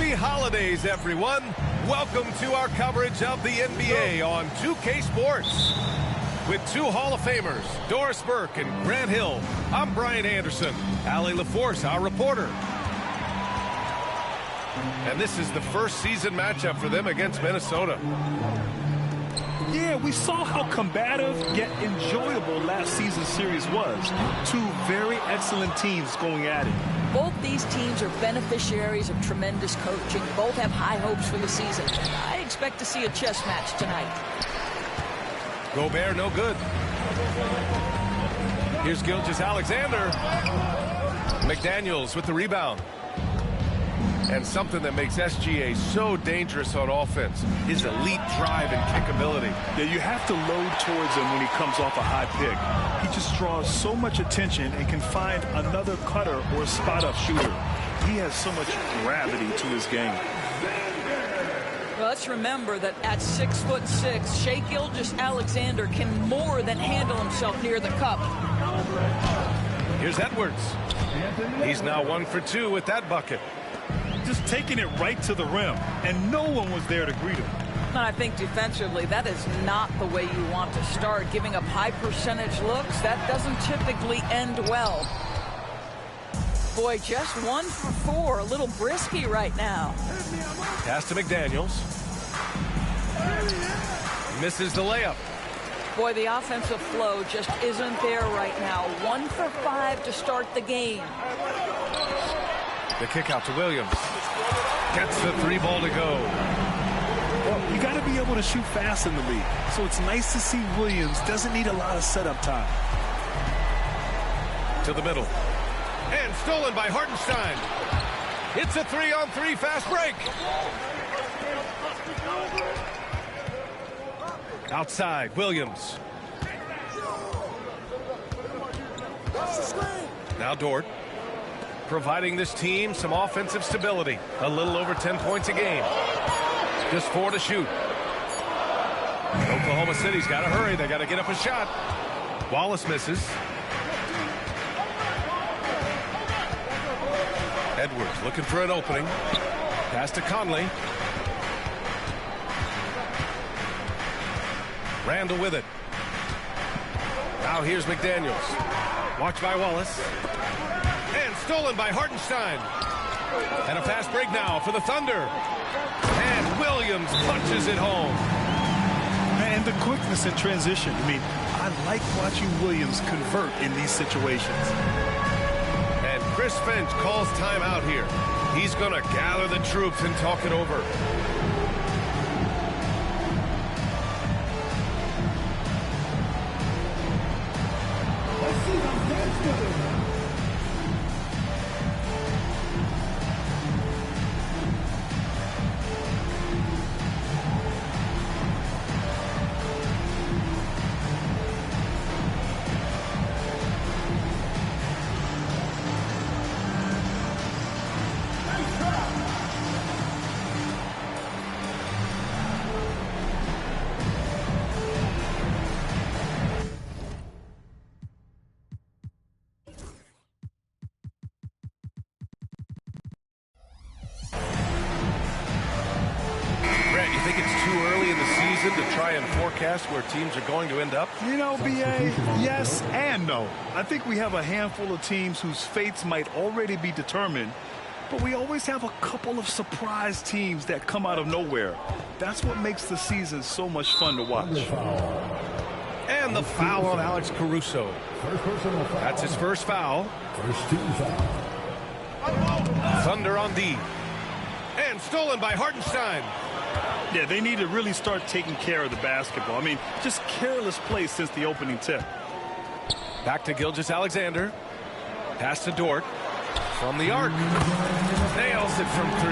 Happy holidays, everyone. Welcome to our coverage of the NBA on 2K Sports. With two Hall of Famers, Doris Burke and Grant Hill, I'm Brian Anderson. Allie LaForce, our reporter. And this is the first season matchup for them against Minnesota. Yeah, we saw how combative yet enjoyable last season's series was. Two very excellent teams going at it. Both these teams are beneficiaries of tremendous coaching. Both have high hopes for the season. I expect to see a chess match tonight. Gobert, no good. Here's Gilgeous-Alexander. McDaniels with the rebound. And something that makes SGA so dangerous on offense, his elite drive and kickability. Yeah, you have to load towards him when he comes off a high pick. He just draws so much attention and can find another cutter or spot-up shooter. He has so much gravity to his game. Well, let's remember that at 6'6", Shai Gilgeous-Alexander can more than handle himself near the cup. Here's Edwards. He's now 1 for 2 with that bucket. Just taking it right to the rim, and no one was there to greet him. And I think defensively, that is not the way you want to start. Giving up high percentage looks, that doesn't typically end well. Boy, just 1 for 4, a little brisky right now. Pass to McDaniels. Misses the layup. Boy, the offensive flow just isn't there right now. 1 for 5 to start the game. The kick out to Williams. Gets the 3 ball to go. Well, you got to be able to shoot fast in the league. So it's nice to see Williams doesn't need a lot of setup time. To the middle. And stolen by Hartenstein. It's a 3-on-3 fast break. Outside, Williams. Now Dort. Providing this team some offensive stability. A little over 10 points a game. Just 4 to shoot. Oklahoma City's got to hurry. They got to get up a shot. Wallace misses. Edwards looking for an opening. Pass to Conley. Randall with it. Now here's McDaniels. Watched by Wallace. And stolen by Hartenstein. And a fast break now for the Thunder. And Williams punches it home. And the quickness in transition. I mean, I like watching Williams convert in these situations. And Chris Finch calls timeout here. He's going to gather the troops and talk it over. To try and forecast where teams are going to end up? You know, B.A., yes and no. I think we have a handful of teams whose fates might already be determined, but we always have a couple of surprise teams that come out of nowhere. That's what makes the season so much fun to watch. And the foul on Alex Caruso. That's his first foul. First team foul. Thunder on D. And stolen by Hartenstein. Yeah, they need to really start taking care of the basketball. I mean, just careless play since the opening tip. Back to Gilgeous-Alexander. Pass to Dort. From the arc. Nails it from 3.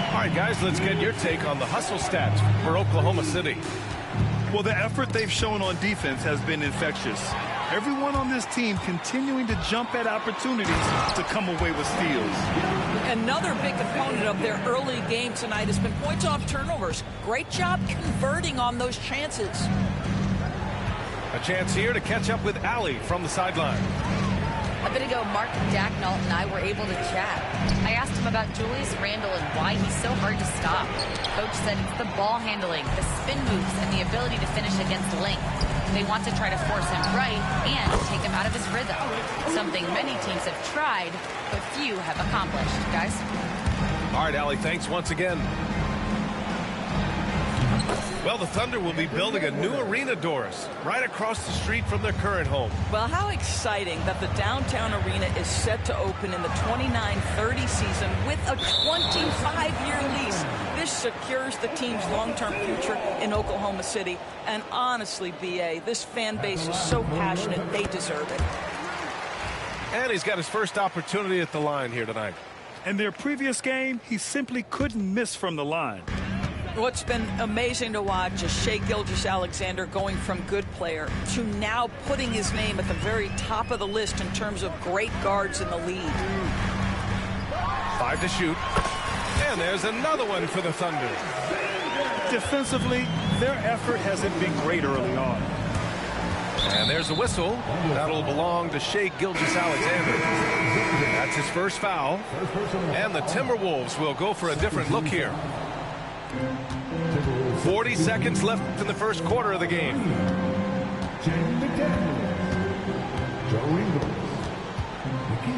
All right, guys, let's get your take on the hustle stats for Oklahoma City. Well, the effort they've shown on defense has been infectious. Everyone on this team continuing to jump at opportunities to come away with steals. Another big component of their early game tonight has been points off turnovers. Great job converting on those chances. A chance here to catch up with Allie from the sideline. bit ago, Mark Dacknault and I were able to chat. I asked him about Julius Randle and why he's so hard to stop. Coach said it's the ball handling, the spin moves, and the ability to finish against length. They want to try to force him right and take him out of his rhythm. Something many teams have tried, but few have accomplished. Guys? All right, Allie, thanks once again. Well, the Thunder will be building a new arena, Doris, right across the street from their current home. Well, how exciting that the downtown arena is set to open in the 29-30 season with a 25-year lease. This secures the team's long-term future in Oklahoma City. And honestly, B.A., this fan base is so passionate, they deserve it. And he's got his first opportunity at the line here tonight. In their previous game, he simply couldn't miss from the line. What's been amazing to watch is Shai Gilgeous-Alexander going from good player to now putting his name at the very top of the list in terms of great guards in the league. 5 to shoot. And there's another one for the Thunder. Defensively, their effort hasn't been great early on. And there's a whistle. That'll belong to Shai Gilgeous-Alexander. That's his first foul. And the Timberwolves will go for a different look here. 40 seconds left in the first quarter of the game.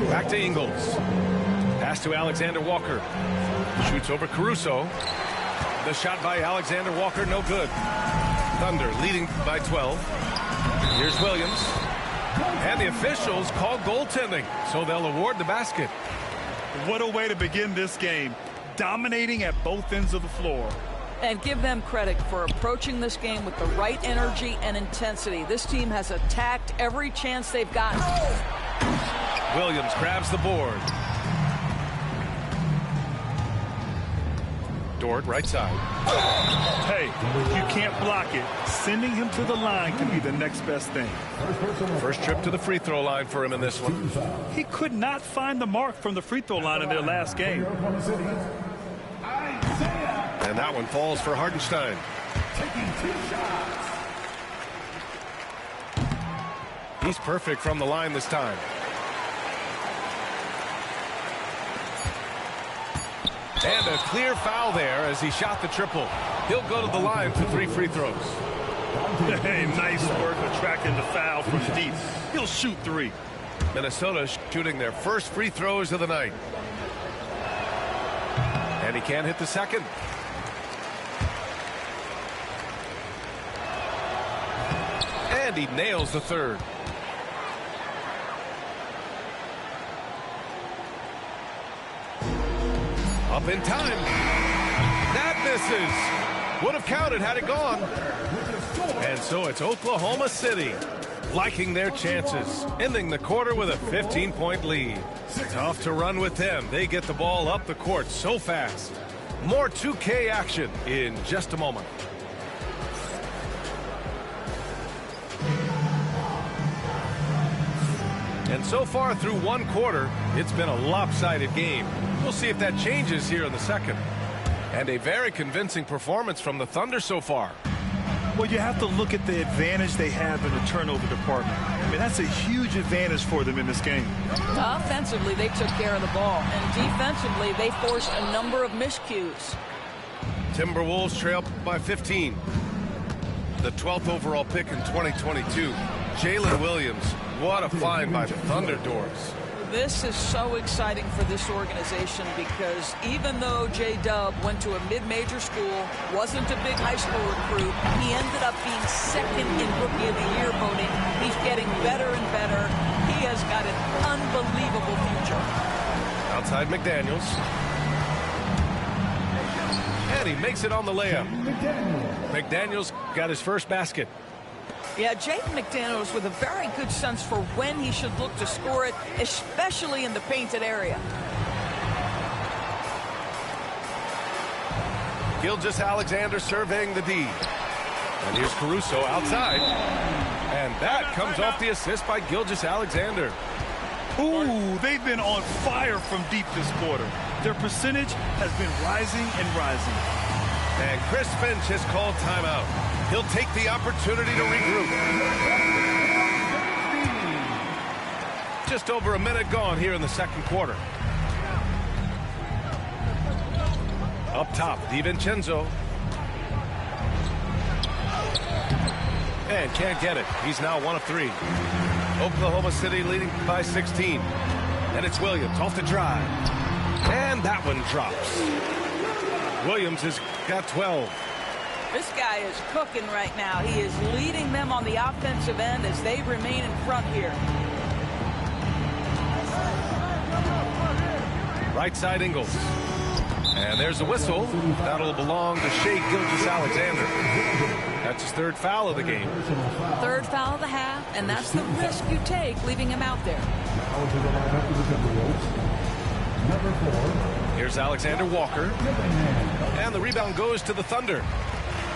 Back to Ingles. Pass to Alexander Walker. Shoots over Caruso. The shot by Alexander Walker, no good. Thunder leading by 12. Here's Williams. And the officials call goaltending, so they'll award the basket. What a way to begin this game. Dominating at both ends of the floor. And give them credit for approaching this game with the right energy and intensity. This team has attacked every chance they've gotten. Williams grabs the board. Dort, right side. Hey, you can't block it. Sending him to the line can be the next best thing. First trip to the free throw line for him in this one. He could not find the mark from the free throw line in their last game. And that one falls for Hartenstein. He's perfect from the line this time. And a clear foul there as he shot the triple. He'll go to the line for 3 free throws. Hey, nice work attracting the foul from deep. He'll shoot 3. Minnesota shooting their first free throws of the night. And he can't hit the second. And he nails the third. Up in time. That misses. Would have counted had it gone. And so it's Oklahoma City liking their chances, ending the quarter with a 15-point lead. Tough to run with them. They get the ball up the court so fast. More 2K action in just a moment. And so far through one quarter, it's been a lopsided game. We'll see if that changes here in the second. And a very convincing performance from the Thunder so far. Well, you have to look at the advantage they have in the turnover department. I mean, that's a huge advantage for them in this game. Offensively, they took care of the ball. And defensively, they forced a number of miscues. Timberwolves trail by 15. The 12th overall pick in 2022. Jalen Williams. What a find by the Thunder, Doors. This is so exciting for this organization because even though J-Dub went to a mid-major school, wasn't a big high school recruit, he ended up being second in Rookie of the Year voting. He's getting better and better. He has got an unbelievable future. Outside McDaniels. And he makes it on the layup. McDaniels got his first basket. Yeah, Jaden McDaniels with a very good sense for when he should look to score it, especially in the painted area. Gilgeous-Alexander surveying the D. And here's Caruso outside. And that comes off the assist by Gilgeous-Alexander. Ooh, they've been on fire from deep this quarter. Their percentage has been rising and rising. And Chris Finch has called timeout. He'll take the opportunity to regroup. Just over a minute gone here in the second quarter. Up top, DiVincenzo. And can't get it. He's now 1 of 3. Oklahoma City leading by 16. And it's Williams off the drive. And that one drops. Williams has got 12. This guy is cooking right now. He is leading them on the offensive end as they remain in front here. Right side Ingles. And there's a whistle. That'll belong to Shea Gilgeous-Alexander. That's his 3rd foul of the game. 3rd foul of the half, and that's the risk you take leaving him out there. Here's Alexander Walker. And the rebound goes to the Thunder.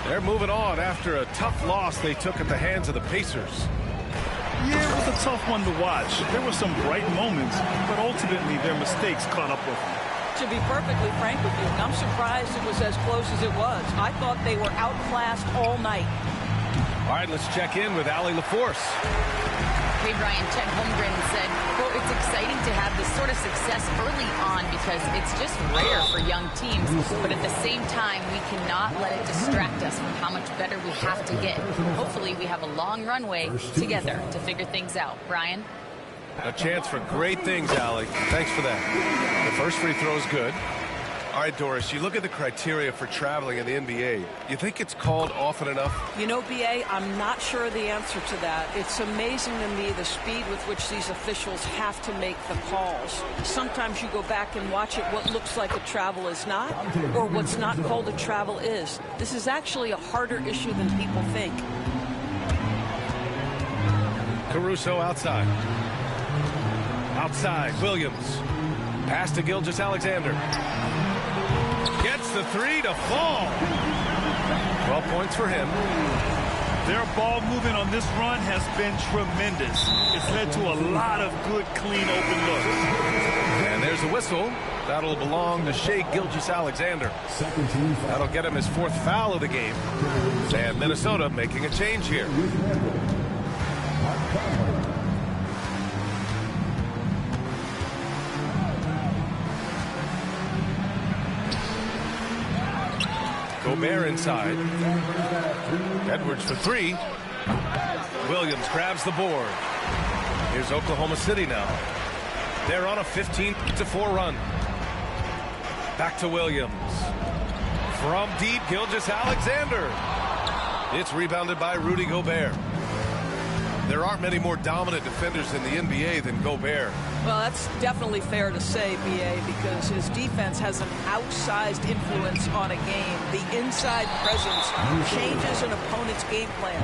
They're moving on after a tough loss they took at the hands of the Pacers. Yeah, it was a tough one to watch. There were some bright moments, but ultimately their mistakes caught up with them. To be perfectly frank with you, I'm surprised it was as close as it was. I thought they were outclassed all night. All right, let's check in with Allie LaForce. Hey, Brian, Chet Holmgren said, quote, it's exciting to have this sort of success early on because it's just rare for young teams. But at the same time, we cannot let it distract us from how much better we have to get. Hopefully, we have a long runway together to figure things out. Brian? A chance for great things, Allie. Thanks for that. The first free throw is good. All right, Doris, you look at the criteria for traveling in the NBA. You think it's called often enough? You know, B.A., I'm not sure the answer to that. It's amazing to me the speed with which these officials have to make the calls. Sometimes you go back and watch it, what looks like a travel is not, or what's not called a travel is. This is actually a harder issue than people think. Caruso outside. Outside, Williams. Pass to Gilgeous-Alexander. Gets the 3 to fall. 12 points for him. Their ball movement on this run has been tremendous. It's led to a lot of good, clean, open looks. And there's a whistle. That'll belong to Shea Gilgeous-Alexander. That'll get him his 4th foul of the game. And Minnesota making a change here. Gobert inside. Edwards for 3. Williams grabs the board. Here's Oklahoma City now. They're on a 15-4 run. Back to Williams. From deep, Gilgeous-Alexander. It's rebounded by Rudy Gobert. There aren't many more dominant defenders in the NBA than Gobert. Well, that's definitely fair to say, B.A., because his defense has an outsized influence on a game. The inside presence changes an opponent's game plan.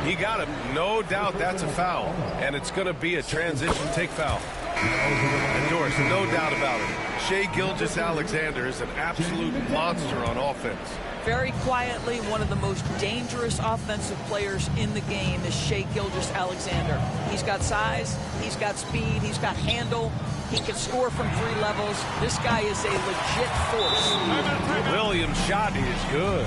He got him. No doubt that's a foul. And it's going to be a transition take foul. And Doris, no doubt about it. Shea Gilgeous-Alexander is an absolute monster on offense. Very quietly, one of the most dangerous offensive players in the game is Shea Gilgeous-Alexander. He's got size, he's got speed, he's got handle, he can score from 3 levels. This guy is a legit force. Williams' shot is good.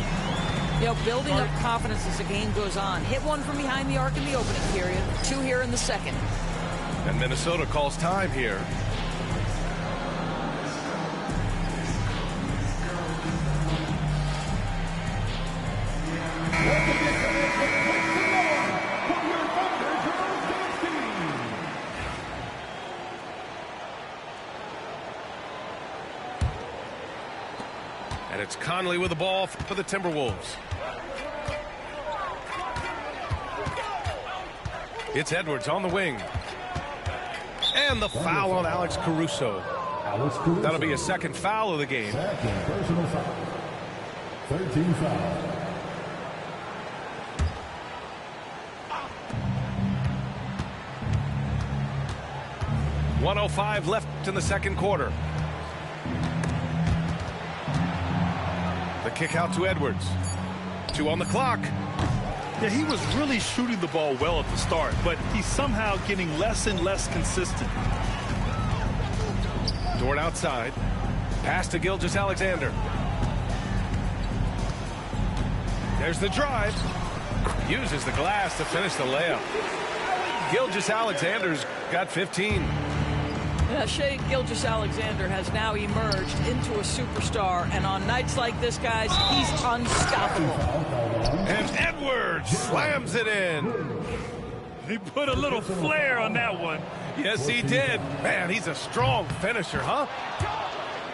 You know, building up confidence as the game goes on. Hit one from behind the arc in the opening period, 2 here in the second. And Minnesota calls time here. And it's Conley with the ball for the Timberwolves. It's Edwards on the wing. And the foul on Alex Caruso. That'll be a 2nd foul of the game. 13 foul. .105 left in the second quarter. The kick out to Edwards. 2 on the clock. Yeah, he was really shooting the ball well at the start, but he's somehow getting less and less consistent. Dort outside. Pass to Gilgeous-Alexander. There's the drive. Uses the glass to finish the layup. Gilgeous-Alexander's got 15. Shai Gilgeous-Alexander has now emerged into a superstar, and on nights like this, guys, he's unstoppable. And Edwards slams it in. He put a little flair on that one. Yes, he did. Man, he's a strong finisher, huh?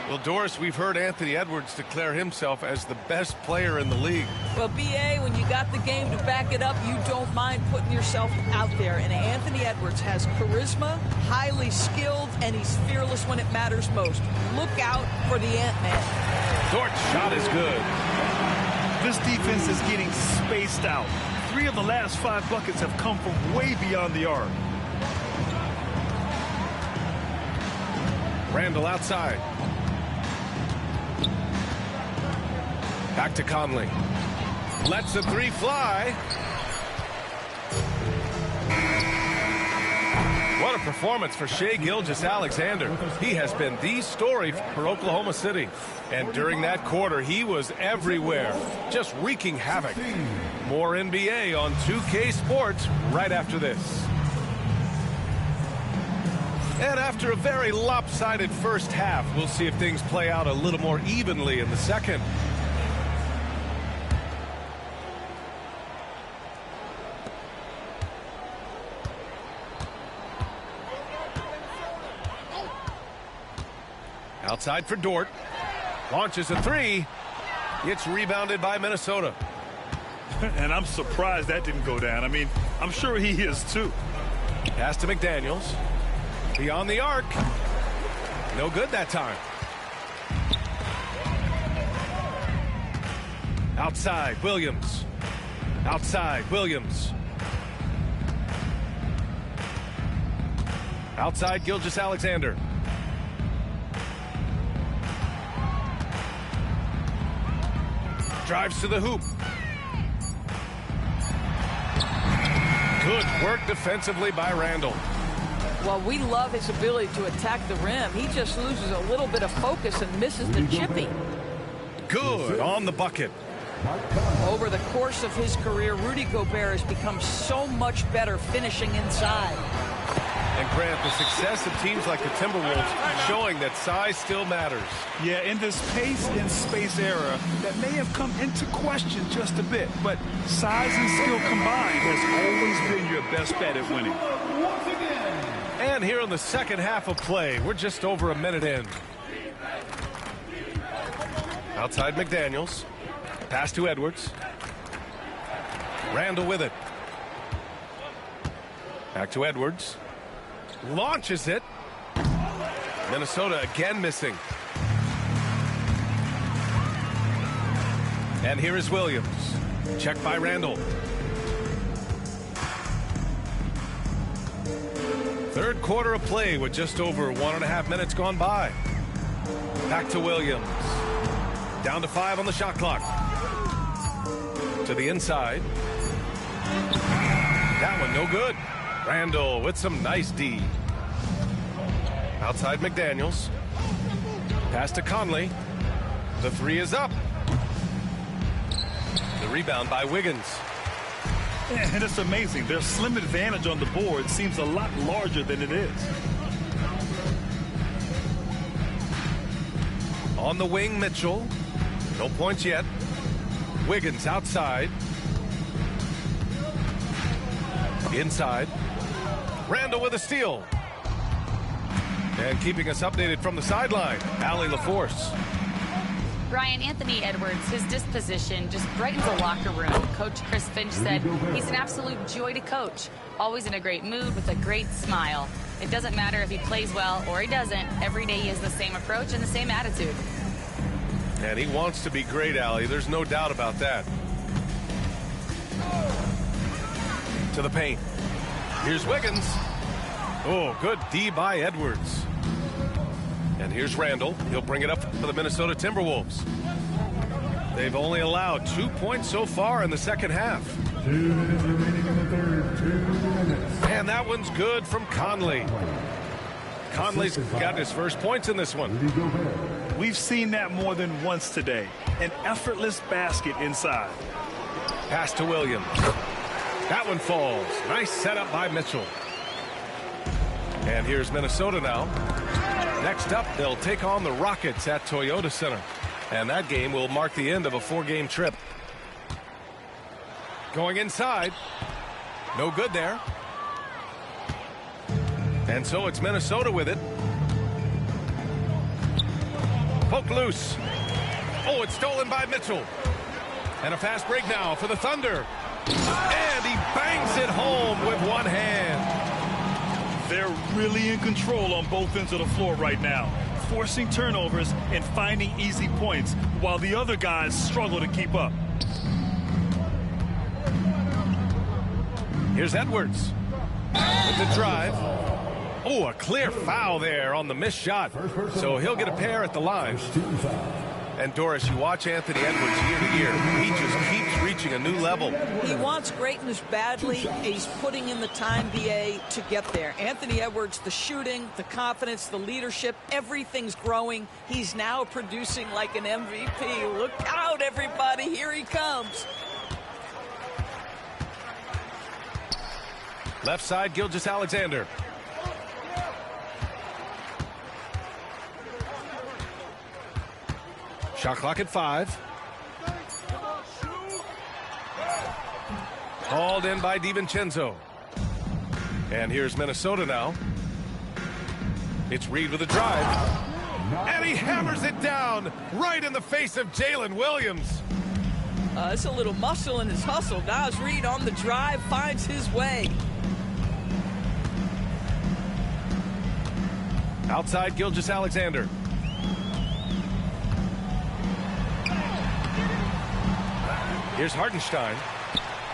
Well, Doris, we've heard Anthony Edwards declare himself as the best player in the league. Well, B.A., when you got the game to back it up, you don't mind putting yourself out there. And Anthony Edwards has charisma, highly skilled, and he's fearless when it matters most. Look out for the Ant-Man. Dort's shot is good. This defense is getting spaced out. 3 of the last 5 buckets have come from way beyond the arc. Randall outside. Back to Conley. Lets the 3 fly. What a performance for Shai Gilgeous-Alexander. He has been the story for Oklahoma City. And during that quarter, he was everywhere, just wreaking havoc. More NBA on 2K Sports right after this. And after a very lopsided first half, we'll see if things play out a little more evenly in the second. Outside for Dort. Launches a 3. It's rebounded by Minnesota. And I'm surprised that didn't go down. I mean, I'm sure he is too. Pass to McDaniels. Beyond the arc. No good that time. Outside, Williams. Outside, Williams. Outside, Gilgeous-Alexander. Drives to the hoop. Good work defensively by Randall. Well, we love his ability to attack the rim. He just loses a little bit of focus and misses the chippy. Good on the bucket. Over the course of his career, Rudy Gobert has become so much better finishing inside. And Grant, the success of teams like the Timberwolves showing that size still matters. Yeah, in this pace and space era, that may have come into question just a bit, but size and skill combined has always been your best bet at winning. And here in the second half of play, we're just over a minute in. Outside McDaniels. Pass to Edwards. Randall with it. Back to Edwards. Launches it. Minnesota again missing. And here is Williams. Checked by Randall. Third quarter of play with just over 1.5 minutes gone by. Back to Williams. Down to 5 on the shot clock. To the inside. That one no good. Randall with some nice D. Outside McDaniels. Pass to Conley. The 3 is up. The rebound by Wiggins. And it's amazing. Their slim advantage on the board seems a lot larger than it is. On the wing, Mitchell. No points yet. Wiggins outside. Inside. Randall with a steal. And keeping us updated from the sideline, Allie LaForce. Brian, Anthony Edwards, his disposition just brightens a locker room. Coach Chris Finch said he's an absolute joy to coach. Always in a great mood with a great smile. It doesn't matter if he plays well or he doesn't. Every day he has the same approach and the same attitude. And he wants to be great, Allie. There's no doubt about that. To the paint. Here's Wiggins. Oh, good D by Edwards. And here's Randall. He'll bring it up for the Minnesota Timberwolves. They've only allowed 2 points so far in the second half. 2 minutes remaining in the third. 2 minutes. And that one's good from Conley. Conley's got his first points in this one. We've seen that more than once today. An effortless basket inside. Pass to Williams. That one falls. Nice setup by Mitchell. And here's Minnesota now. Next up, they'll take on the Rockets at Toyota Center. And that game will mark the end of a 4-game trip. Going inside. No good there. And so it's Minnesota with it. Poke loose. Oh, it's stolen by Mitchell. And a fast break now for the Thunder. And he bangs it home with one hand. They're really in control on both ends of the floor right now, forcing turnovers and finding easy points while the other guys struggle to keep up. Here's Edwards with the drive. Oh, a clear foul there on the missed shot. So he'll get a pair at the line. And Doris, you watch Anthony Edwards year to year. He just keeps reaching a new level. He wants greatness badly. He's putting in the time, BA, to get there. Anthony Edwards, the shooting, the confidence, the leadership, everything's growing. He's now producing like an MVP. Look out, everybody. Here he comes. Left side, Gilgeous-Alexander. Shot clock at 5. Hauled in by DiVincenzo. And here's Minnesota now. It's Reed with a drive. And he hammers it down right in the face of Jalen Williams. It's a little muscle in his hustle. Naz Reid on the drive finds his way. Outside, Gilgeous-Alexander. Here's Hartenstein.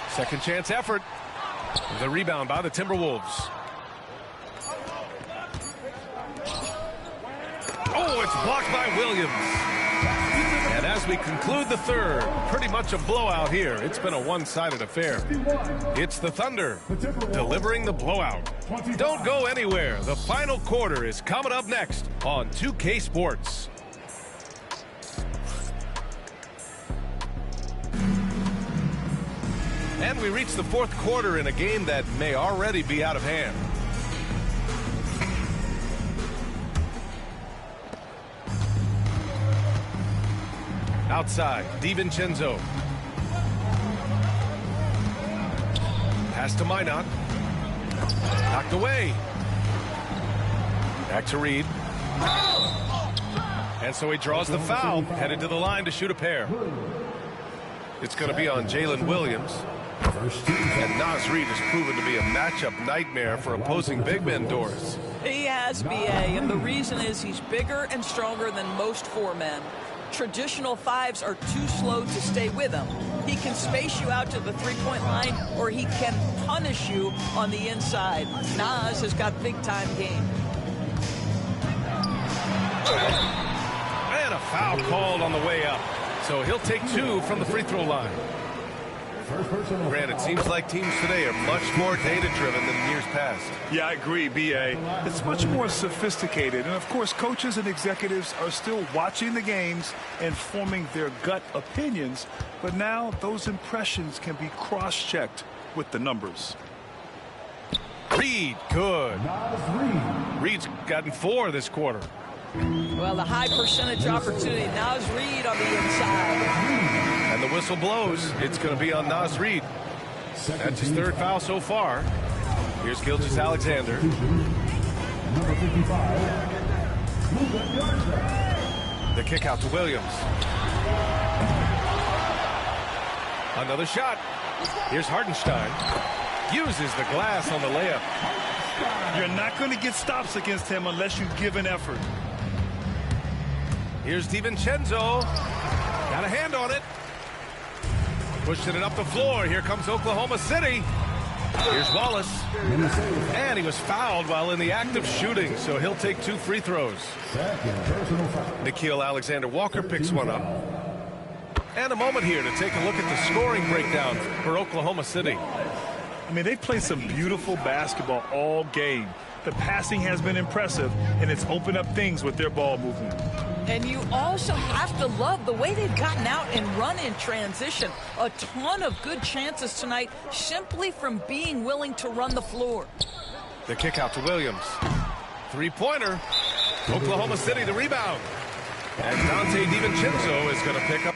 Second chance effort. The rebound by the Timberwolves. Oh, it's blocked by Williams. And as we conclude the third, pretty much a blowout here. It's been a one-sided affair. It's the Thunder delivering the blowout. Don't go anywhere. The final quarter is coming up next on 2K Sports. And we reach the fourth quarter in a game that may already be out of hand. Outside, DiVincenzo. Pass to Minot. Knocked away. Back to Reed. And so he draws the foul, headed to the line to shoot a pair. It's going to be on Jalen Williams. And Naz Reid has proven to be a matchup nightmare for opposing big men, Doris. He has, BA, and the reason is he's bigger and stronger than most 4 men. Traditional 5s are too slow to stay with him. He can space you out to the three-point line, or he can punish you on the inside. Naz has got big-time game. And a foul called on the way up. So he'll take 2 from the free throw line. Grant, it seems like teams today are much more data-driven than years past. Yeah, I agree, B.A. It's much more sophisticated. And, of course, coaches and executives are still watching the games and forming their gut opinions. But now those impressions can be cross-checked with the numbers. Reed, good. Reed's gotten 4 this quarter. Well, the high percentage opportunity. Naz Reid on the inside. And the whistle blows. It's going to be on Naz Reid. That's his 3rd foul so far. Here's Gilgeous-Alexander. The kick out to Williams. Another shot. Here's Hartenstein. Uses the glass on the layup. You're not going to get stops against him unless you give an effort. Here's DiVincenzo. Got a hand on it. Pushing it up the floor. Here comes Oklahoma City. Here's Wallace. And he was fouled while in the act of shooting, so he'll take 2 free throws. Nickeil Alexander-Walker picks one up. And a moment here to take a look at the scoring breakdown for Oklahoma City. I mean, they've played some beautiful basketball all game. The passing has been impressive, and it's opened up things with their ball movement. And you also have to love the way they've gotten out and run in transition. A ton of good chances tonight simply from being willing to run the floor. The kick out to Williams. Three-pointer. Oklahoma City the rebound. And Dante DiVincenzo is going to pick up.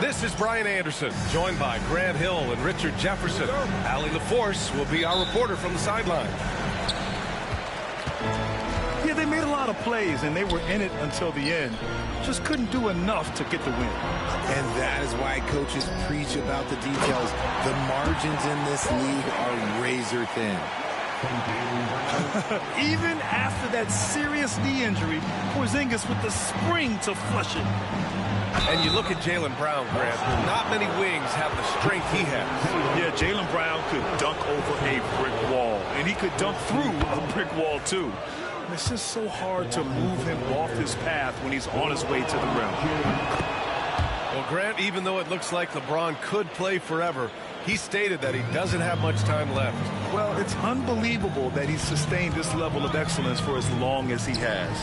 This is Brian Anderson, joined by Grant Hill and Richard Jefferson. Allie LaForce will be our reporter from the sideline. Yeah, they made a lot of plays, and they were in it until the end. Just couldn't do enough to get the win. And that is why coaches preach about the details. The margins in this league are razor thin. Even after that serious knee injury, Porzingis with the spring to flush it. And you look at Jaylen Brown, Grant. Not many wings have the strength he has. Yeah, Jaylen Brown could dunk over a brick wall, and he could dunk through a brick wall, too. And it's just so hard to move him off his path when he's on his way to the rim. Well, Grant, even though it looks like LeBron could play forever, he stated that he doesn't have much time left. Well, it's unbelievable that he's sustained this level of excellence for as long as he has.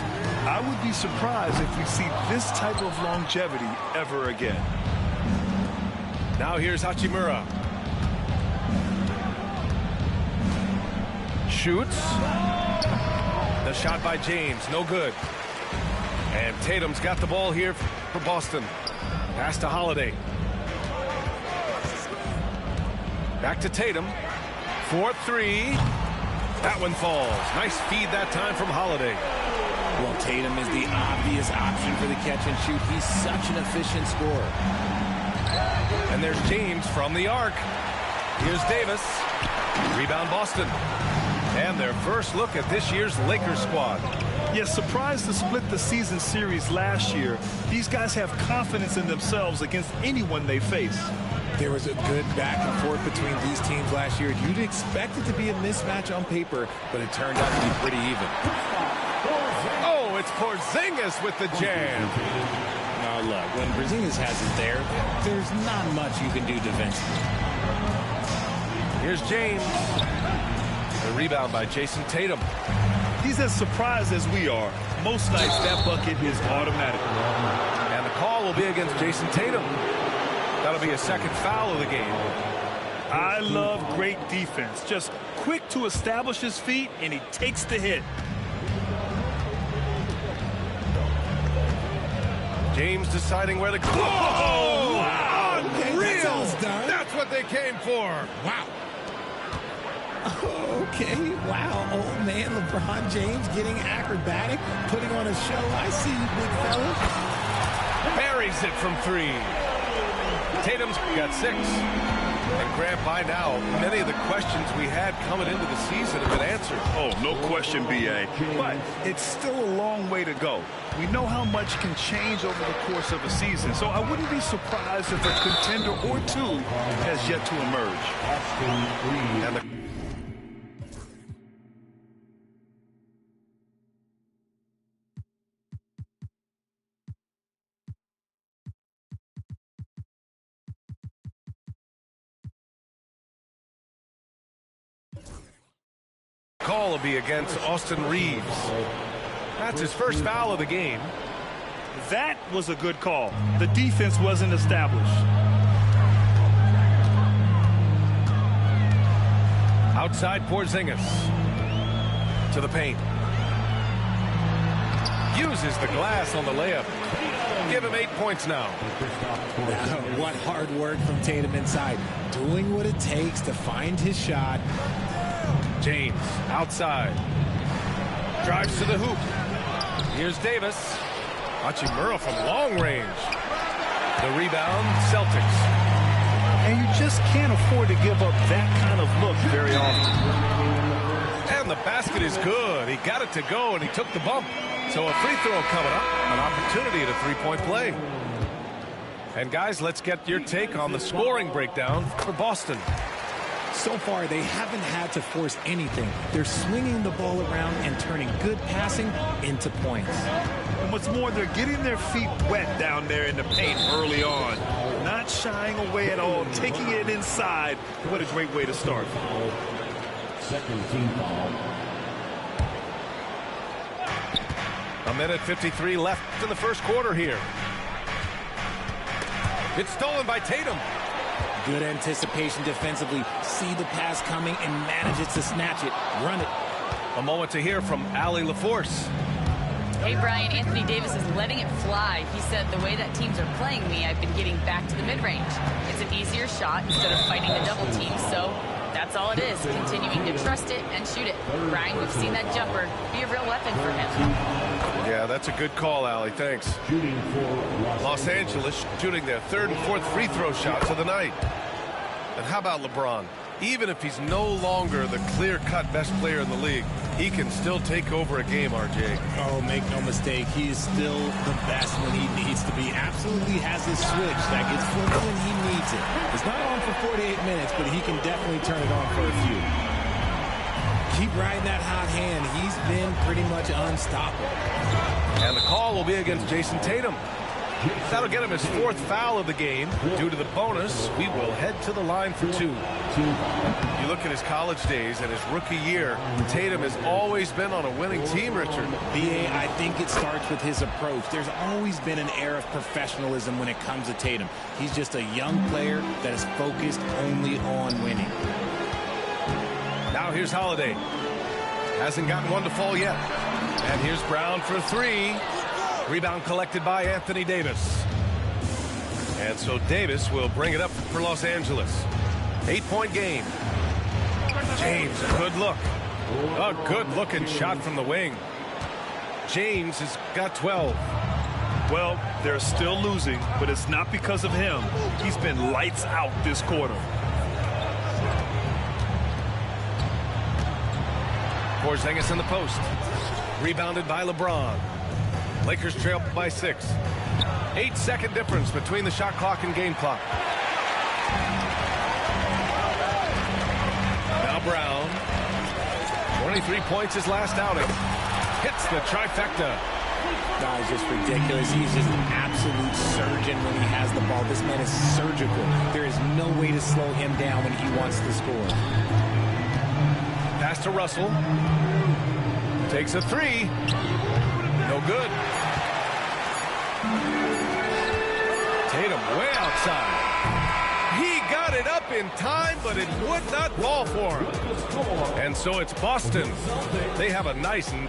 I would be surprised if we see this type of longevity ever again. Now here's Hachimura. Shoots. The shot by James, no good. And Tatum's got the ball here for Boston. Pass to Holiday. Back to Tatum. 4-3. That one falls. Nice feed that time from Holiday. Well, Tatum is the obvious option for the catch and shoot. He's such an efficient scorer. And there's James from the arc. Here's Davis. Rebound Boston. And their first look at this year's Lakers squad. Yes, surprised to split the season series last year. These guys have confidence in themselves against anyone they face. There was a good back and forth between these teams last year. You'd expect it to be a mismatch on paper, but it turned out to be pretty even. Oh, it's Porzingis with the jam. Now look, when Porzingis has it there, there's not much you can do defensively. Here's James. The rebound by Jason Tatum. He's as surprised as we are. Most nights that bucket is automatic. And the call will be against Jason Tatum. That'll be a second foul of the game. I love great defense. Just quick to establish his feet, and he takes the hit. James deciding where to go. Oh, wow. Unreal. Done. That's what they came for. Wow. Okay, wow. Old man LeBron James getting acrobatic, putting on a show. I see you, big fella. Buries it from three. Tatum's got 6. And Grant, by now, many of the questions we had coming into the season have been answered. Oh, no question, B.A. But it's still a long way to go. We know how much can change over the course of a season, so I wouldn't be surprised if a contender or two has yet to emerge. And the call will be against Austin Reeves. That's his first foul of the game. That was a good call. The defense wasn't established. Outside Porzingis. To the paint. Uses the glass on the layup. Give him 8 points now. What hard work from Tatum inside. Doing what it takes to find his shot. James outside. Drives to the hoop. Here's Davis. Hachimura from long range. The rebound, Celtics. And you just can't afford to give up that kind of look very often. And the basket is good. He got it to go, and he took the bump. So a free throw coming up. An opportunity at a three-point play. And guys, let's get your take on the scoring breakdown for Boston. So far, they haven't had to force anything. They're swinging the ball around and turning good passing into points. And what's more, they're getting their feet wet down there in the paint early on. Not shying away at all, taking it inside. What a great way to start. Second team foul. A minute 53 left in the first quarter here. It's stolen by Tatum. Good anticipation defensively. See the pass coming and manages to snatch it. Run it. A moment to hear from Allie LaForce. Hey, Brian, Anthony Davis is letting it fly. He said, the way that teams are playing me, I've been getting back to the mid-range. It's an easier shot instead of fighting the double team, so that's all it is, continuing to trust it and shoot it. Brian, we've seen that jumper be a real weapon for him. Yeah, that's a good call, Allie. Thanks. Shooting for Los Angeles shooting their third and fourth free throw shots of the night. And how about LeBron? Even if he's no longer the clear-cut best player in the league, he can still take over a game, RJ. Oh, make no mistake. He is still the best when he needs to be. Absolutely has a switch that gets flipped when he needs it. It's not on for 48 minutes, but he can definitely turn it on for a few. Keep riding that hot hand. He's been pretty much unstoppable. And the call will be against Jason Tatum. That'll get him his fourth foul of the game. Due to the bonus, we will head to the line for two. You look at his college days and his rookie year, Tatum has always been on a winning team, Richard. B.A., I think it starts with his approach. There's always been an air of professionalism when it comes to Tatum. He's just a young player that is focused only on winning. Now here's Holiday. Hasn't gotten one to fall yet. And here's Brown for three. Rebound collected by Anthony Davis. And so Davis will bring it up for Los Angeles. 8-point game. James, a good look. A good-looking shot from the wing. James has got 12. Well, they're still losing, but it's not because of him. He's been lights out this quarter. Porzingis in the post. Rebounded by LeBron. Lakers trail by 6. 8-second difference between the shot clock and game clock. Now Brown. 23 points his last outing. Hits the trifecta. Guy's just ridiculous. He's just an absolute surgeon when he has the ball. This man is surgical. There is no way to slow him down when he wants to score. Pass to Russell. Takes a three. No good. Tatum way outside. He got it up in time, but it would not fall for him. And so it's Boston. They have a nice... 21.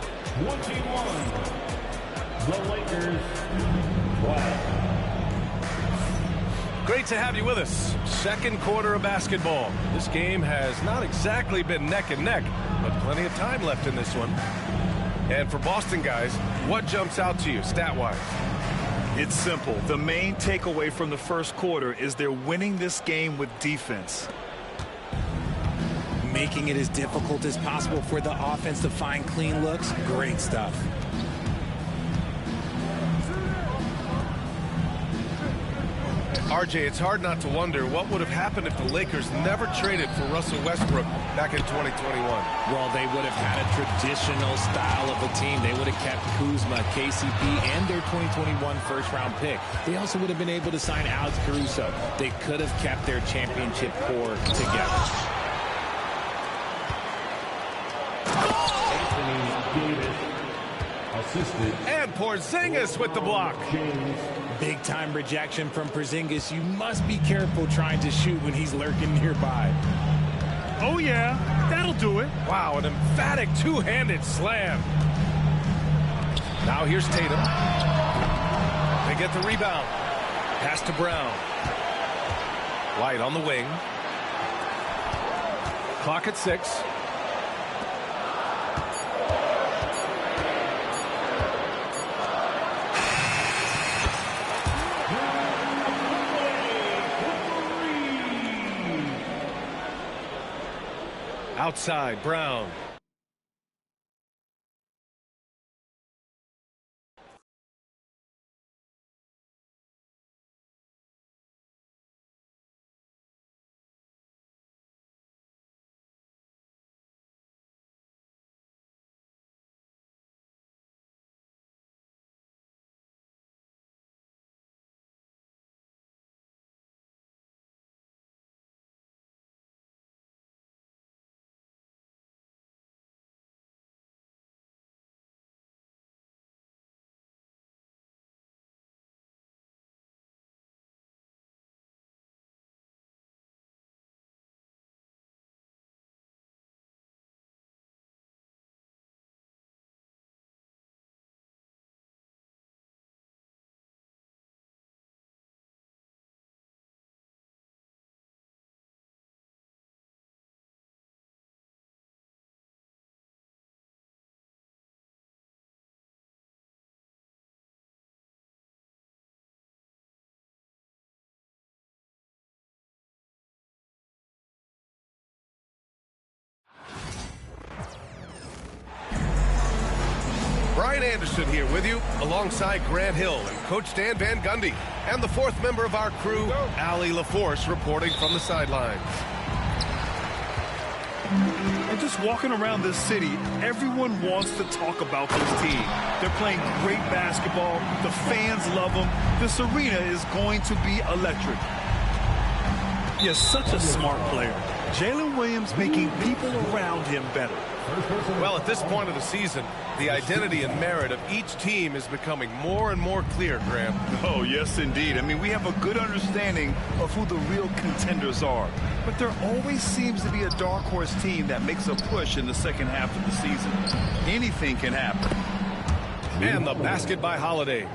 The Lakers. Wow. Great to have you with us. Second quarter of basketball. This game has not exactly been neck and neck, but plenty of time left in this one. And for Boston guys, what jumps out to you stat-wise? It's simple. The main takeaway from the first quarter is they're winning this game with defense. Making it as difficult as possible for the offense to find clean looks. Great stuff. RJ, it's hard not to wonder what would have happened if the Lakers never traded for Russell Westbrook back in 2021. Well, they would have had a traditional style of a team. They would have kept Kuzma, KCP, and their 2021 first-round pick. They also would have been able to sign Alex Caruso. They could have kept their championship core together. Anthony Davis assisted. And Porzingis with the block. Big-time rejection from Porzingis. You must be careful trying to shoot when he's lurking nearby. Oh, yeah. That'll do it. Wow, an emphatic two-handed slam. Now here's Tatum. They get the rebound. Pass to Brown. White on the wing. Clock at 6. Outside, Brown. Brian Anderson here with you, alongside Grant Hill and Coach Dan Van Gundy, and the fourth member of our crew, Allie LaForce, reporting from the sidelines. And just walking around this city, everyone wants to talk about this team. They're playing great basketball. The fans love them. This arena is going to be electric. He is such a smart player. Jalen Williams making people around him better. Well, at this point of the season, the identity and merit of each team is becoming more and more clear, Graham. Oh, yes, indeed. I mean, we have a good understanding of who the real contenders are. But there always seems to be a dark horse team that makes a push in the second half of the season. Anything can happen. And the basket by Holiday.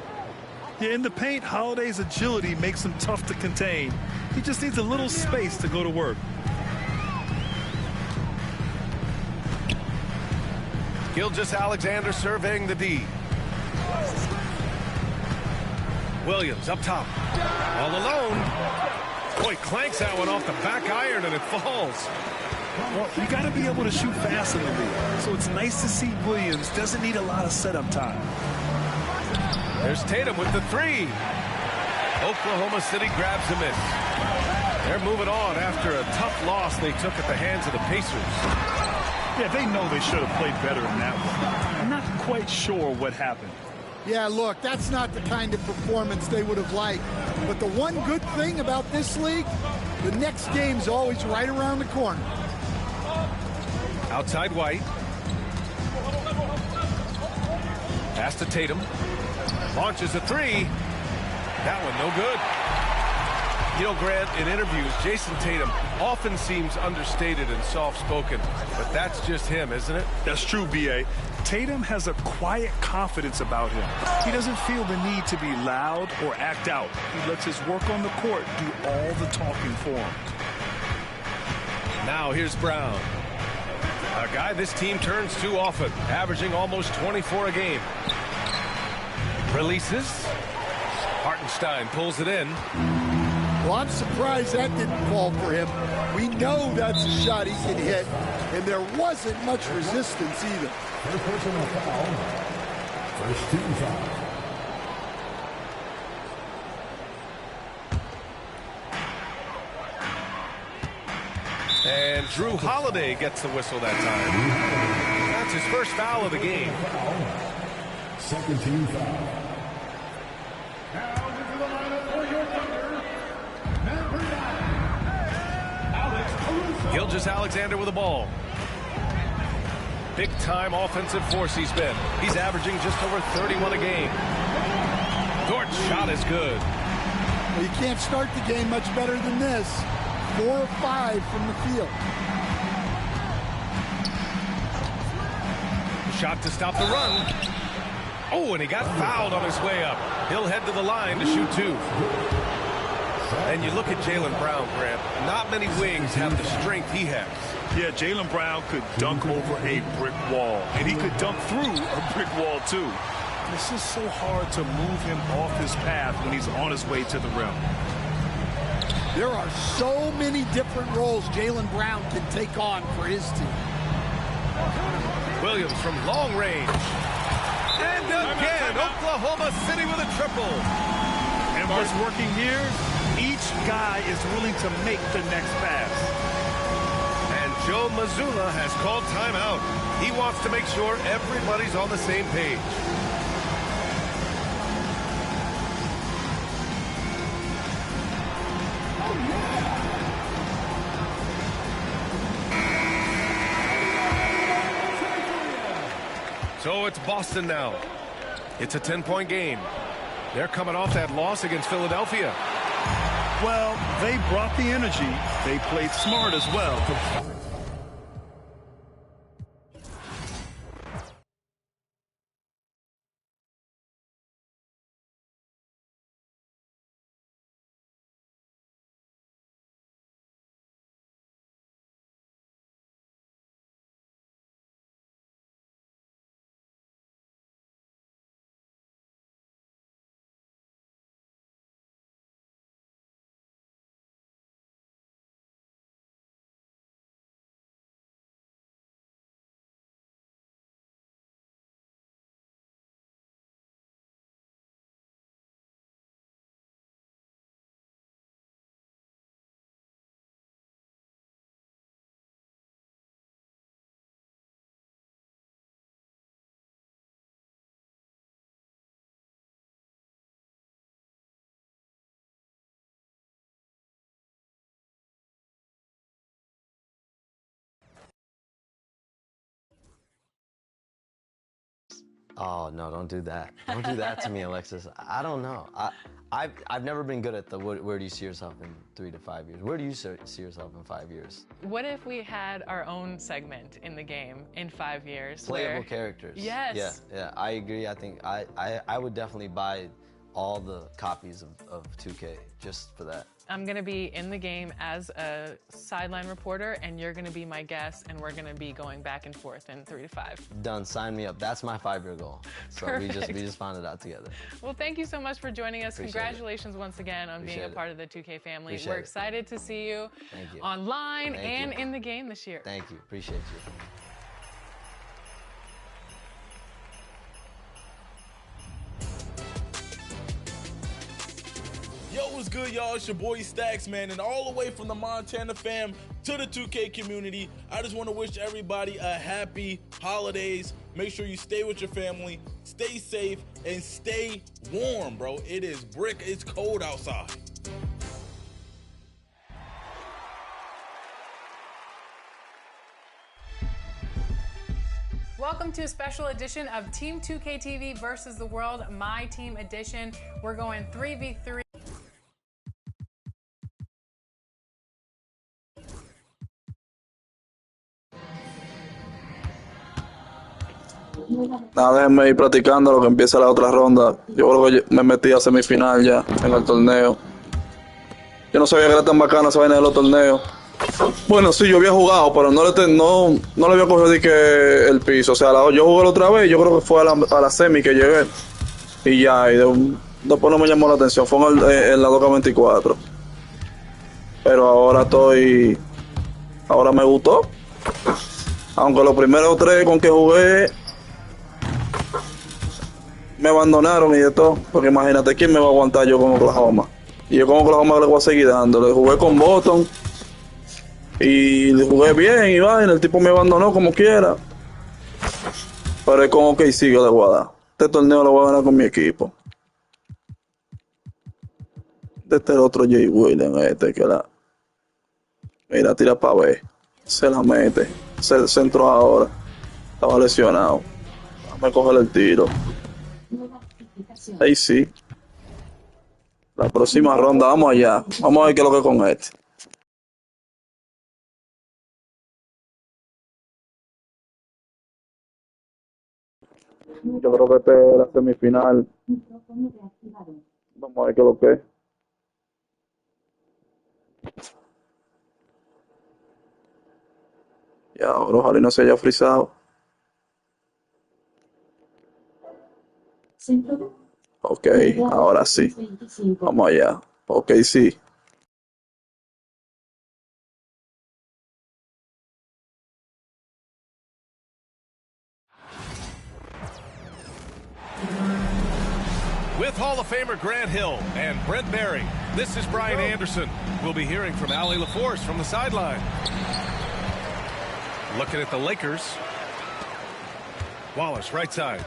Yeah, in the paint, Holiday's agility makes him tough to contain. He just needs a little space to go to work. Gilgeous-Alexander surveying the D. Williams up top. All alone. Boy, clanks that one off the back iron and it falls. Well, you got to be able to shoot fast in the league. So it's nice to see Williams doesn't need a lot of setup time. There's Tatum with the three. Oklahoma City grabs the miss. They're moving on after a tough loss they took at the hands of the Pacers. Yeah, they know they should have played better in that one. I'm not quite sure what happened. Yeah, look, that's not the kind of performance they would have liked. But the one good thing about this league, the next game's always right around the corner. Outside White. Pass to Tatum. Launches a three. That one no good. You know, Grant, in interviews, Jason Tatum often seems understated and soft-spoken, but that's just him, isn't it? That's true, B.A. Tatum has a quiet confidence about him. He doesn't feel the need to be loud or act out. He lets his work on the court do all the talking for him. Now here's Brown. A guy this team turns to often, averaging almost 24 a game. Releases. Hartenstein pulls it in. Well, I'm surprised that didn't fall for him. We know that's a shot he can hit, and there wasn't much resistance either. First personal foul. First team foul. And Drew Holiday gets the whistle that time. That's his first foul of the game. Second team foul. Gilgeous-Alexander with the ball. Big-time offensive force he's been. He's averaging just over 31 a game. Dort's shot is good. Well, you can't start the game much better than this. 4 of 5 from the field. Shot to stop the run. Oh, and he got fouled on his way up. He'll head to the line to shoot two. And you look at Jaylen Brown, Grant. Not many wings have the strength he has. Yeah, Jaylen Brown could dunk over a brick wall, and he could dunk through a brick wall, too. It's just so hard to move him off his path when he's on his way to the rim. There are so many different roles Jaylen Brown can take on for his team. Williams from long range. And again, Oklahoma City with a triple. And what's working here, each guy is willing to make the next pass. And Joe Mazzulla has called timeout. He wants to make sure everybody's on the same page. So it's Boston now. It's a 10-point game. They're coming off that loss against Philadelphia. Well, they brought the energy. They played smart as well. Oh, no, don't do that. Don't do that to me, Alexis. I don't know. I've never been good at the where do you see yourself in 3 to 5 years? Where do you see yourself in 5 years? What if we had our own segment in the game in 5 years? Playable characters. Yes. Yeah, I agree. I think I would definitely buy all the copies of 2K just for that. I'm going to be in the game as a sideline reporter, and you're going to be my guest, and we're going to be going back and forth in 3 to 5. Done. Sign me up. That's my 5-year goal. So we just found it out together. Well, thank you so much for joining us. Appreciate Congratulations once again on being a part of the 2K family. Appreciate We're excited to see you online and in the game this year. Thank you. Appreciate you. Yo, what's good, y'all? It's your boy Stacks, man, and all the way from the Montana fam to the 2K community, I just want to wish everybody a happy holidays. Make sure you stay with your family, stay safe, and stay warm, bro. It is it's cold outside. Welcome to a special edition of Team 2K TV versus the World, My Team Edition. We're going 3v3. Nada, déjenme ir practicando lo que empieza la otra ronda. Yo creo que me metí a semifinal ya en el torneo. Yo no sabía que era tan bacana esa vaina de los torneos. Bueno, sí, yo había jugado, pero no le había cogido de que el piso. O sea, yo jugué la otra vez, yo creo que fue a la semi que llegué. Y ya, después no me llamó la atención. Fue en la 2K24. Pero ahora me gustó. Aunque los primeros 3 con que jugué me abandonaron y de todo, porque imagínate quién me va a aguantar yo con Oklahoma. Y yo con Oklahoma le voy a seguir dándole. Jugué con Boston y le jugué bien y vaina, el tipo me abandonó como quiera. Pero es con OKC que le voy a dar. Este torneo lo voy a ganar con mi equipo. Este es el otro Jay Williams, mira, tira para ver. Se la mete. Se centró ahora. Estaba lesionado. Vamos a coger el tiro. Ahí sí. La próxima ronda, vamos allá. Vamos a ver qué es lo que es con este. Yo creo que esta es la semifinal. Vamos a ver qué es lo que es. Y ahora ojalá no se haya frizado. Ok, ahora sí. Vamos allá. Ok, sí. with Hall of Famer Grant Hill and Brent Barry. This is Brian Anderson. We'll be hearing from Allie LaForce from the sideline. Looking at the Lakers. Wallace, right side.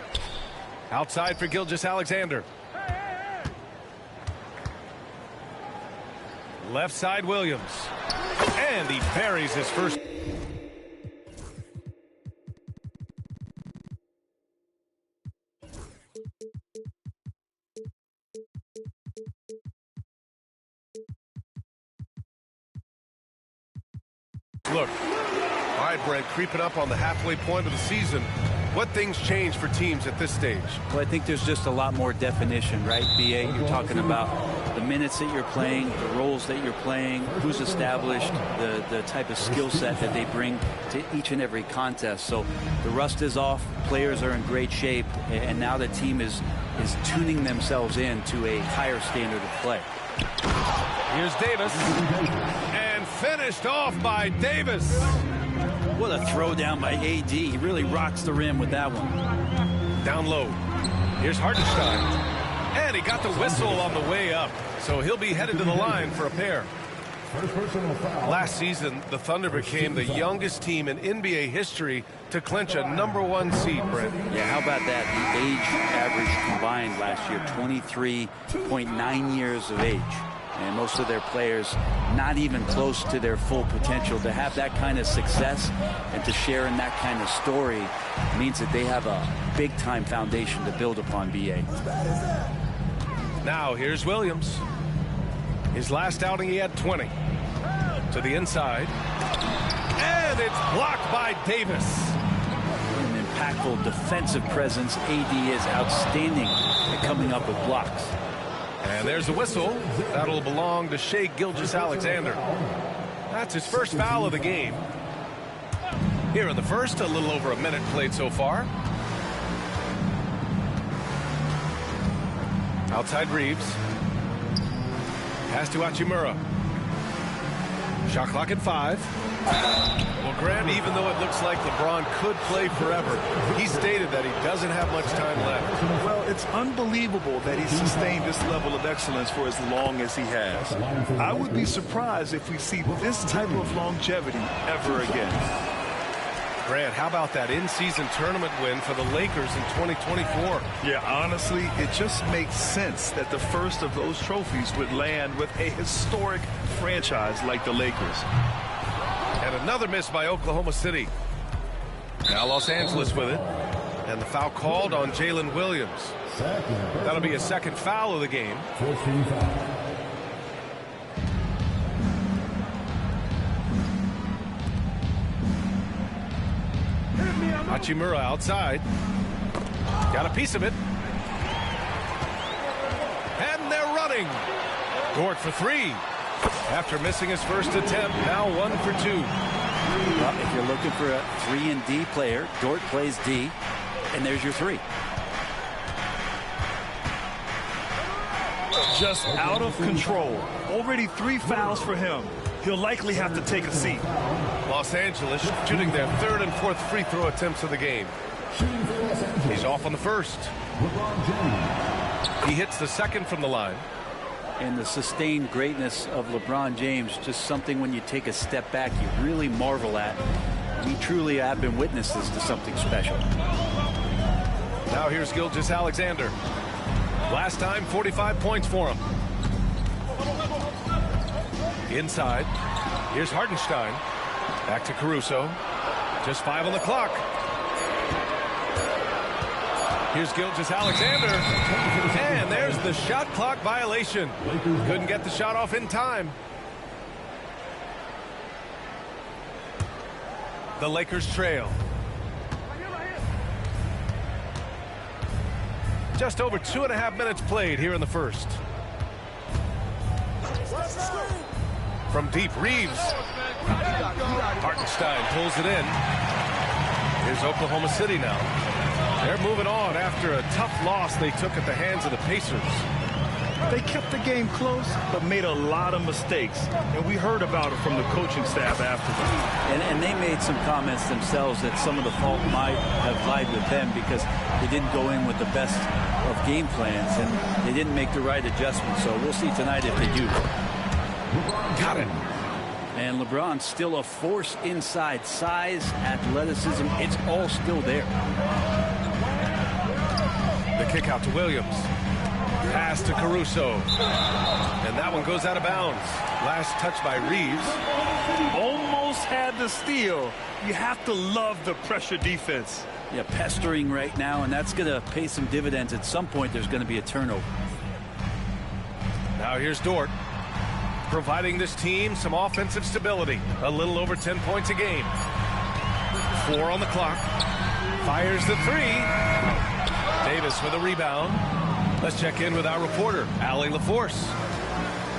Outside for Gilgeous-Alexander. Left side, Williams. And he buries his first. Look. All right, Brent, creeping up on the halfway point of the season. What things change for teams at this stage? Well, I think there's just a lot more definition, right, B.A.? You're talking about the minutes that you're playing, the roles that you're playing, who's established, the type of skill set that they bring to each and every contest. So the rust is off, players are in great shape, and now the team is tuning themselves in to a higher standard of play. Here's Davis, and finished off by Davis. What a throw down by AD. He really rocks the rim with that one. Down low. Here's Hartenstein. And he got the whistle on the way up. So he'll be headed to the line for a pair. Last season, the Thunder became the youngest team in NBA history to clinch a #1 seed, Brent. Yeah, how about that? The age average combined last year, 23.9 years of age. And most of their players not even close to their full potential. To have that kind of success and to share in that kind of story means that they have a big-time foundation to build upon, B.A. Now here's Williams. His last outing, he had 20. To the inside. And it's blocked by Davis. An impactful defensive presence. AD is outstanding at coming up with blocks. And there's the whistle. That'll belong to Shai Gilgeous-Alexander. That's his first foul of the game. Here in the first, a little over a minute played so far. Outside Reeves. Pass to Hachimura. Shot clock at 5. Well, Grant, even though it looks like LeBron could play forever, he stated that he doesn't have much time left. Well, it's unbelievable that he sustained this level of excellence for as long as he has. I would be surprised if we see this type of longevity ever again. Grant, how about that in-season tournament win for the Lakers in 2024? Yeah, honestly, it just makes sense that the first of those trophies would land with a historic franchise like the Lakers. And another miss by Oklahoma City. Now Los Angeles with it. And the foul called on Jalen Williams. That'll be a second foul of the game. Hachimura outside. Got a piece of it. And they're running. Dort for 3. After missing his first attempt, now 1 for 2. Well, if you're looking for a 3 and D player, Dort plays D, and there's your 3. Just out of control. Already 3 fouls for him. He'll likely have to take a seat. Los Angeles shooting their 3rd and 4th free throw attempts of the game. He's off on the first. He hits the second from the line. And the sustained greatness of LeBron James, just something when you take a step back, you really marvel at. We truly have been witnesses to something special. Now here's Gilgeous-Alexander. Last time, 45 points for him. Inside. Here's Hartenstein. Back to Caruso. Just 5 on the clock. Here's Gilgeous-Alexander. And there's the shot clock violation. Couldn't get the shot off in time. The Lakers trail. Just over 2.5 minutes played here in the first. From deep, Reeves. Hartenstein pulls it in. Here's Oklahoma City now. They're moving on after a tough loss they took at the hands of the Pacers. They kept the game close, but made a lot of mistakes. And we heard about it from the coaching staff afterwards. And they made some comments themselves that some of the fault might have lied with them because they didn't go in with the best of game plans and they didn't make the right adjustments. So we'll see tonight if they do. Got it. And LeBron's still a force inside. Size, athleticism, it's all still there. The kick out to Williams. Pass to Caruso. And that one goes out of bounds. Last touch by Reeves. Almost had the steal. You have to love the pressure defense. Yeah, pestering right now, and that's going to pay some dividends. At some point, there's going to be a turnover. Now here's Dort, providing this team some offensive stability. A little over 10 points a game. 4 on the clock. Fires the 3. Davis with a rebound. Let's check in with our reporter, Allie LaForce.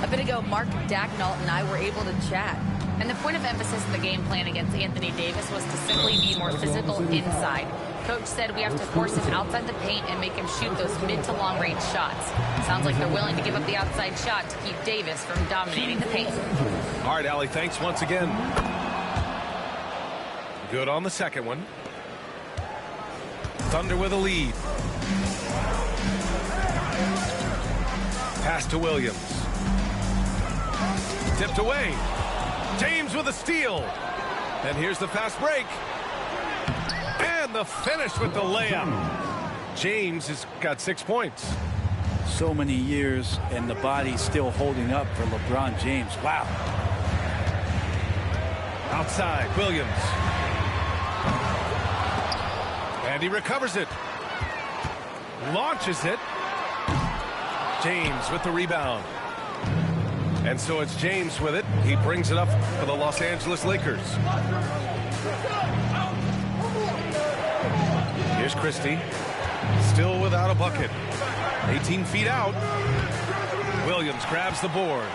A bit ago, Mark Dagnall and I were able to chat. And the point of emphasis in the game plan against Anthony Davis was to simply be more physical inside. Coach said we have to force him outside the paint and make him shoot those mid to long range shots. Sounds like they're willing to give up the outside shot to keep Davis from dominating the paint. All right, Allie, thanks once again. Good on the second one. Thunder with a lead. Pass to Williams. Tipped away. James with a steal. And here's the fast break. And the finish with the layup. James has got 6 points. So many years, and the body's still holding up for LeBron James. Wow. Outside, Williams. And he recovers it. Launches it. James with the rebound. And so it's James with it. He brings it up for the Los Angeles Lakers. Here's Christie. Still without a bucket. 18 feet out. Williams grabs the board.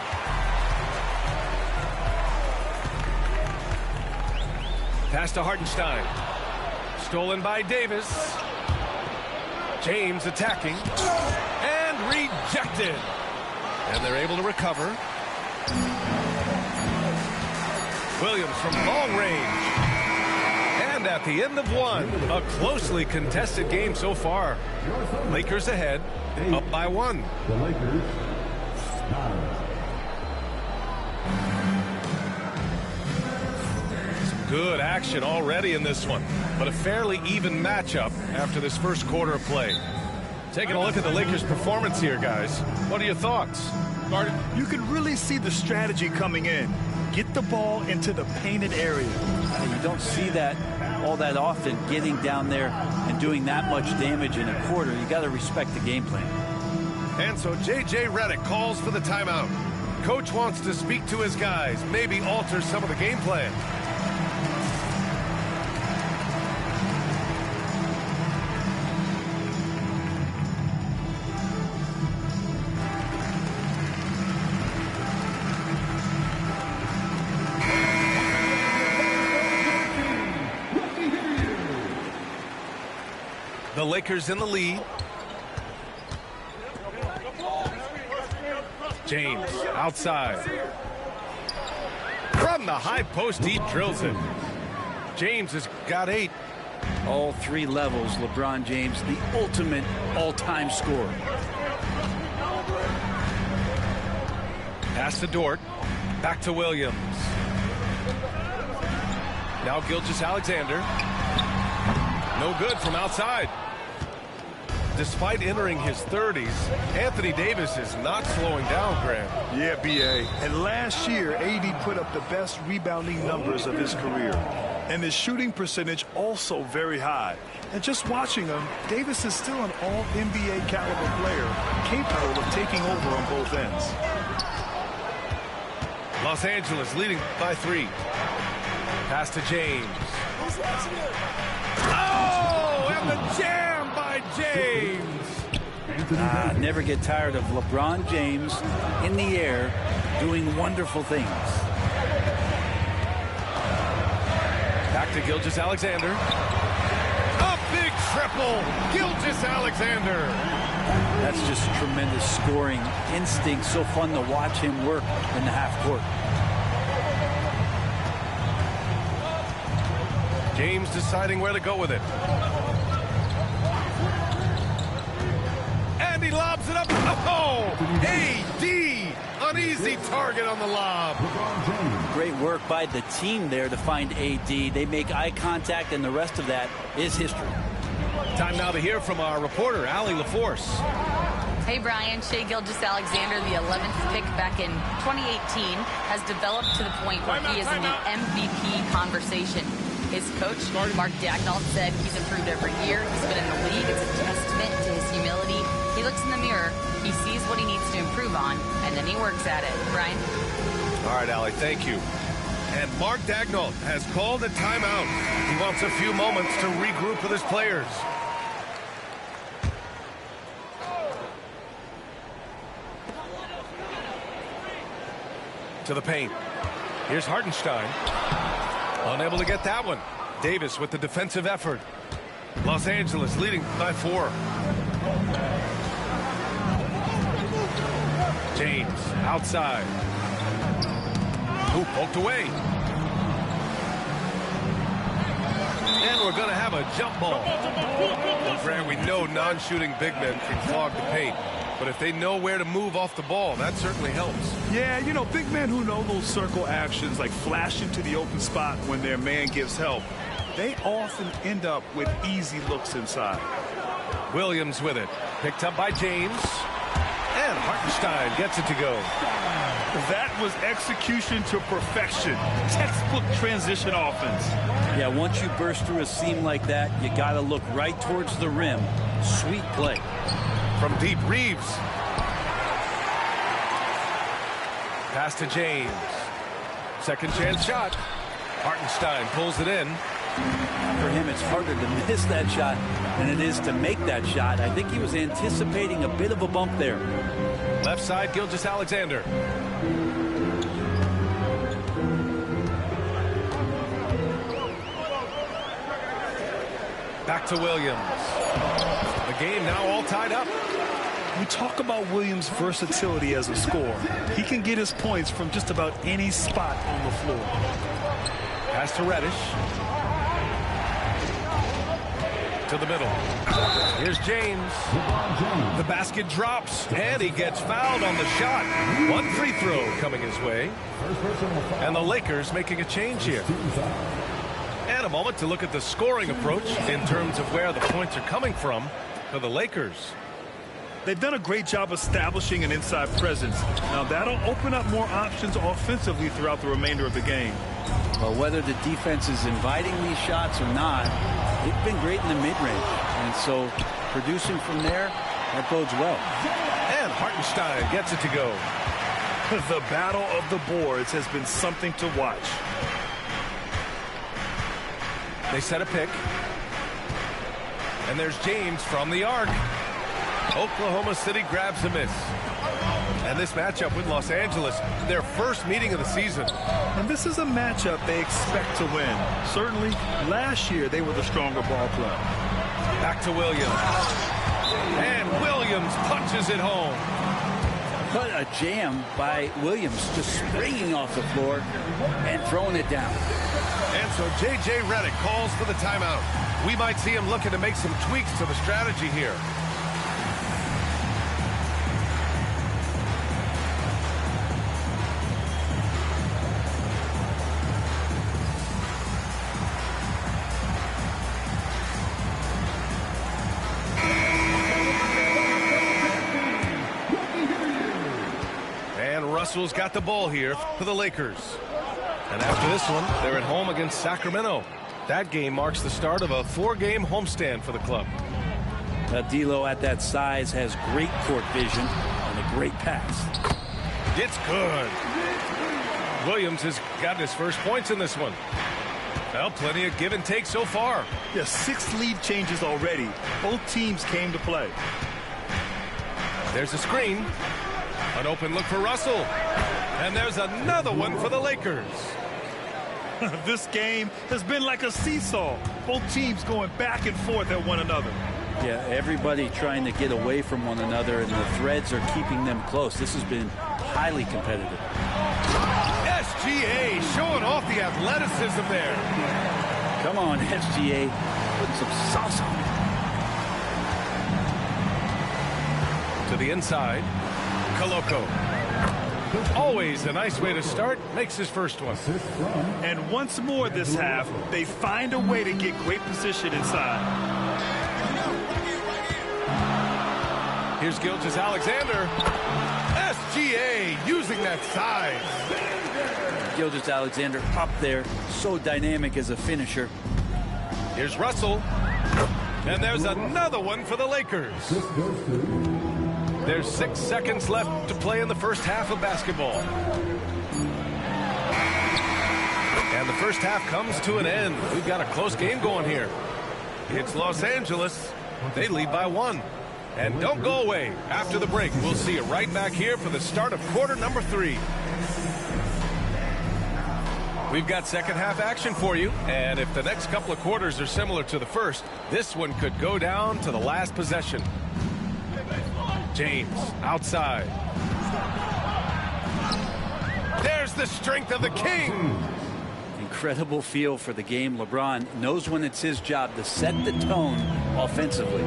Pass to Hartenstein. Stolen by Davis. James attacking. And rejected. And they're able to recover. Williams from long range. And at the end of one, a closely contested game so far. Lakers ahead, up by 1. The Lakers Some good action already in this one, but a fairly even matchup after this first quarter of play. Taking a look at the Lakers' performance here, guys. What are your thoughts? You can really see the strategy coming in. Get the ball into the painted area. You don't see that all that often, getting down there and doing that much damage in a quarter. You got to respect the game plan. And so J.J. Redick calls for the timeout. Coach wants to speak to his guys, maybe alter some of the game plan. The Lakers in the lead. James outside. From the high post, he drills it. James has got 8. All 3 levels, LeBron James, the ultimate all-time scorer. Pass to Dort. Back to Williams. Now Gilgeous-Alexander. No good from outside. Despite entering his 30s, Anthony Davis is not slowing down, Grant. Yeah, B.A. And last year, AD put up the best rebounding numbers of his career. And his shooting percentage also very high. And just watching him, Davis is still an all-NBA caliber player, capable of taking over on both ends. Los Angeles leading by 3. Pass to James. Oh, and the jam by James. Never get tired of LeBron James in the air doing wonderful things. Back to Gilgeous-Alexander. A big triple. Gilgeous-Alexander. That's just tremendous scoring instinct. So fun to watch him work in the half court. James deciding where to go with it. And he lobs it up. Oh, AD, an easy target on the lob. Great work by the team there to find AD. They make eye contact, and the rest of that is history. Time now to hear from our reporter, Allie LaForce. Hey, Brian. Shai Gilgeous-Alexander, the 11th pick back in 2018, has developed to the point where he is in the MVP conversation. His coach, Mark Daigneault, said he's improved every year. He's been in the league. It's a testament to his humility. He looks in the mirror, he sees what he needs to improve on, and then he works at it. Brian? All right, Allie, thank you. And Mark Daigneault has called a timeout. He wants a few moments to regroup with his players. To the paint. Here's Hartenstein. Unable to get that one. Davis with the defensive effort. Los Angeles leading by 4. James outside. Ooh, poked away. And we're going to have a jump ball. Grant, we know non-shooting big men can clog the paint. But if they know where to move off the ball, that certainly helps. Yeah, you know, big men who know those circle actions, like flashing to the open spot when their man gives help, they often end up with easy looks inside. Williams with it. Picked up by James. And Hartenstein gets it to go. That was execution to perfection. Textbook transition offense. Yeah, once you burst through a seam like that, you got to look right towards the rim. Sweet play. From deep, Reeves. Pass to James. Second chance shot. Hartenstein pulls it in. For him, it's harder to miss that shot than it is to make that shot. I think he was anticipating a bit of a bump there. Left side, Gilgeous-Alexander. Back to Williams. The game now all tied up. We talk about Williams' versatility as a scorer. He can get his points from just about any spot on the floor. Pass to Reddish. To the middle. Here's James. The basket drops, and he gets fouled on the shot. One free throw coming his way. And the Lakers making a change here. And a moment to look at the scoring approach in terms of where the points are coming from for the Lakers. They've done a great job establishing an inside presence. Now that'll open up more options offensively throughout the remainder of the game. Well, whether the defense is inviting these shots or not, they've been great in the mid-range. And so producing from there, that bodes well. And Hartenstein gets it to go. The battle of the boards has been something to watch. They set a pick. And there's James from the arc. Oklahoma City grabs a miss. And this matchup with Los Angeles, their first meeting of the season. And this is a matchup they expect to win. Certainly, last year they were the stronger ball club. Back to Williams. And Williams punches it home. What a jam by Williams, just springing off the floor and throwing it down. And so J.J. Redick calls for the timeout. We might see him looking to make some tweaks to the strategy here. Russell's got the ball here for the Lakers. And after this one, they're at home against Sacramento. That game marks the start of a 4-game homestand for the club. D'Lo at that size has great court vision and a great pass. It's good. Williams has got his first points in this one. Well, plenty of give and take so far. Yeah, 6 lead changes already. Both teams came to play. There's a screen. An open look for Russell. And there's another one for the Lakers. This game has been like a seesaw. Both teams going back and forth at one another. Yeah, everybody trying to get away from one another, and the threads are keeping them close. This has been highly competitive. SGA showing off the athleticism there. Come on, SGA. Put some sauce on it. To the inside. Koloko. Always a nice way to start. Makes his first one. And once more this half, they find a way to get great position inside. Here's Gilgeous-Alexander. SGA using that size. Gilgeous-Alexander up there, so dynamic as a finisher. Here's Russell. And there's another one for the Lakers. There's 6 seconds left to play in the first half of basketball. And the first half comes to an end. We've got a close game going here. It's Los Angeles. They lead by 1. And don't go away. After the break, we'll see you right back here for the start of quarter number 3. We've got second half action for you. And if the next couple of quarters are similar to the first, this one could go down to the last possession. James outside. There's the strength of the king. Incredible feel for the game. LeBron knows when it's his job to set the tone offensively.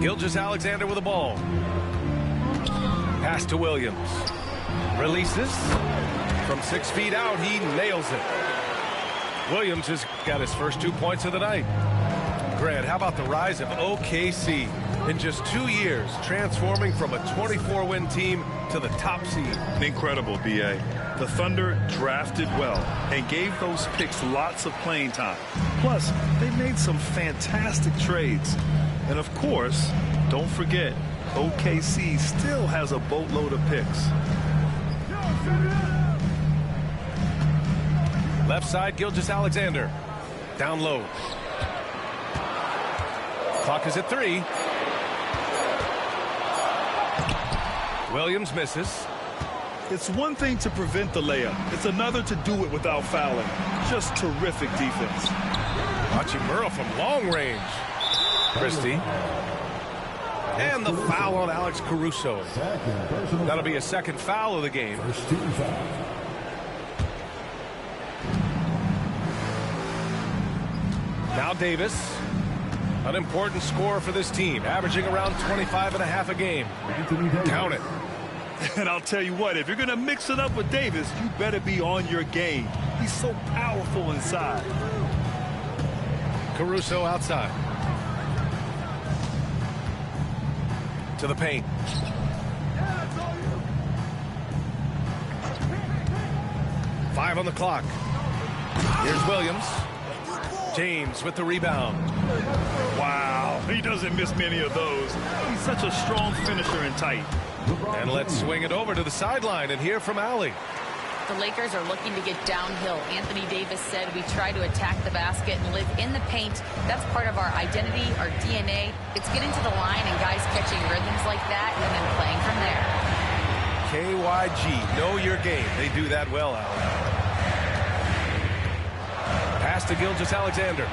Gilgeous-Alexander with the ball. Pass to Williams. Releases. From 6 feet out, he nails it. Williams has got his first 2 points of the night. Grant, how about the rise of OKC? In just 2 years, transforming from a 24-win team to the top seed. Incredible, B.A. The Thunder drafted well and gave those picks lots of playing time. Plus, they made some fantastic trades. And of course, don't forget, OKC still has a boatload of picks. Left side, Gilgeous-Alexander. Down low. Clock is at 3. Williams misses. It's one thing to prevent the layup. It's another to do it without fouling. Just terrific defense. Hachimura from long range. Christie. And the foul on Alex Caruso. That'll be a second foul of the game. Now Davis. An important scorer for this team, averaging around 25.5 a game. Count it. And I'll tell you what, if you're going to mix it up with Davis, you better be on your game. He's so powerful inside. Caruso outside. To the paint. Five on the clock. Here's Williams. James with the rebound. Wow, he doesn't miss many of those. He's such a strong finisher and tight. And let's swing it over to the sideline and hear from Allie. The Lakers are looking to get downhill. Anthony Davis said we try to attack the basket and live in the paint. That's part of our identity, our DNA. It's getting to the line and guys catching rhythms like that and then playing from there. KYG, know your game. They do that well, Allie. Pass to Gilgeous-Alexander.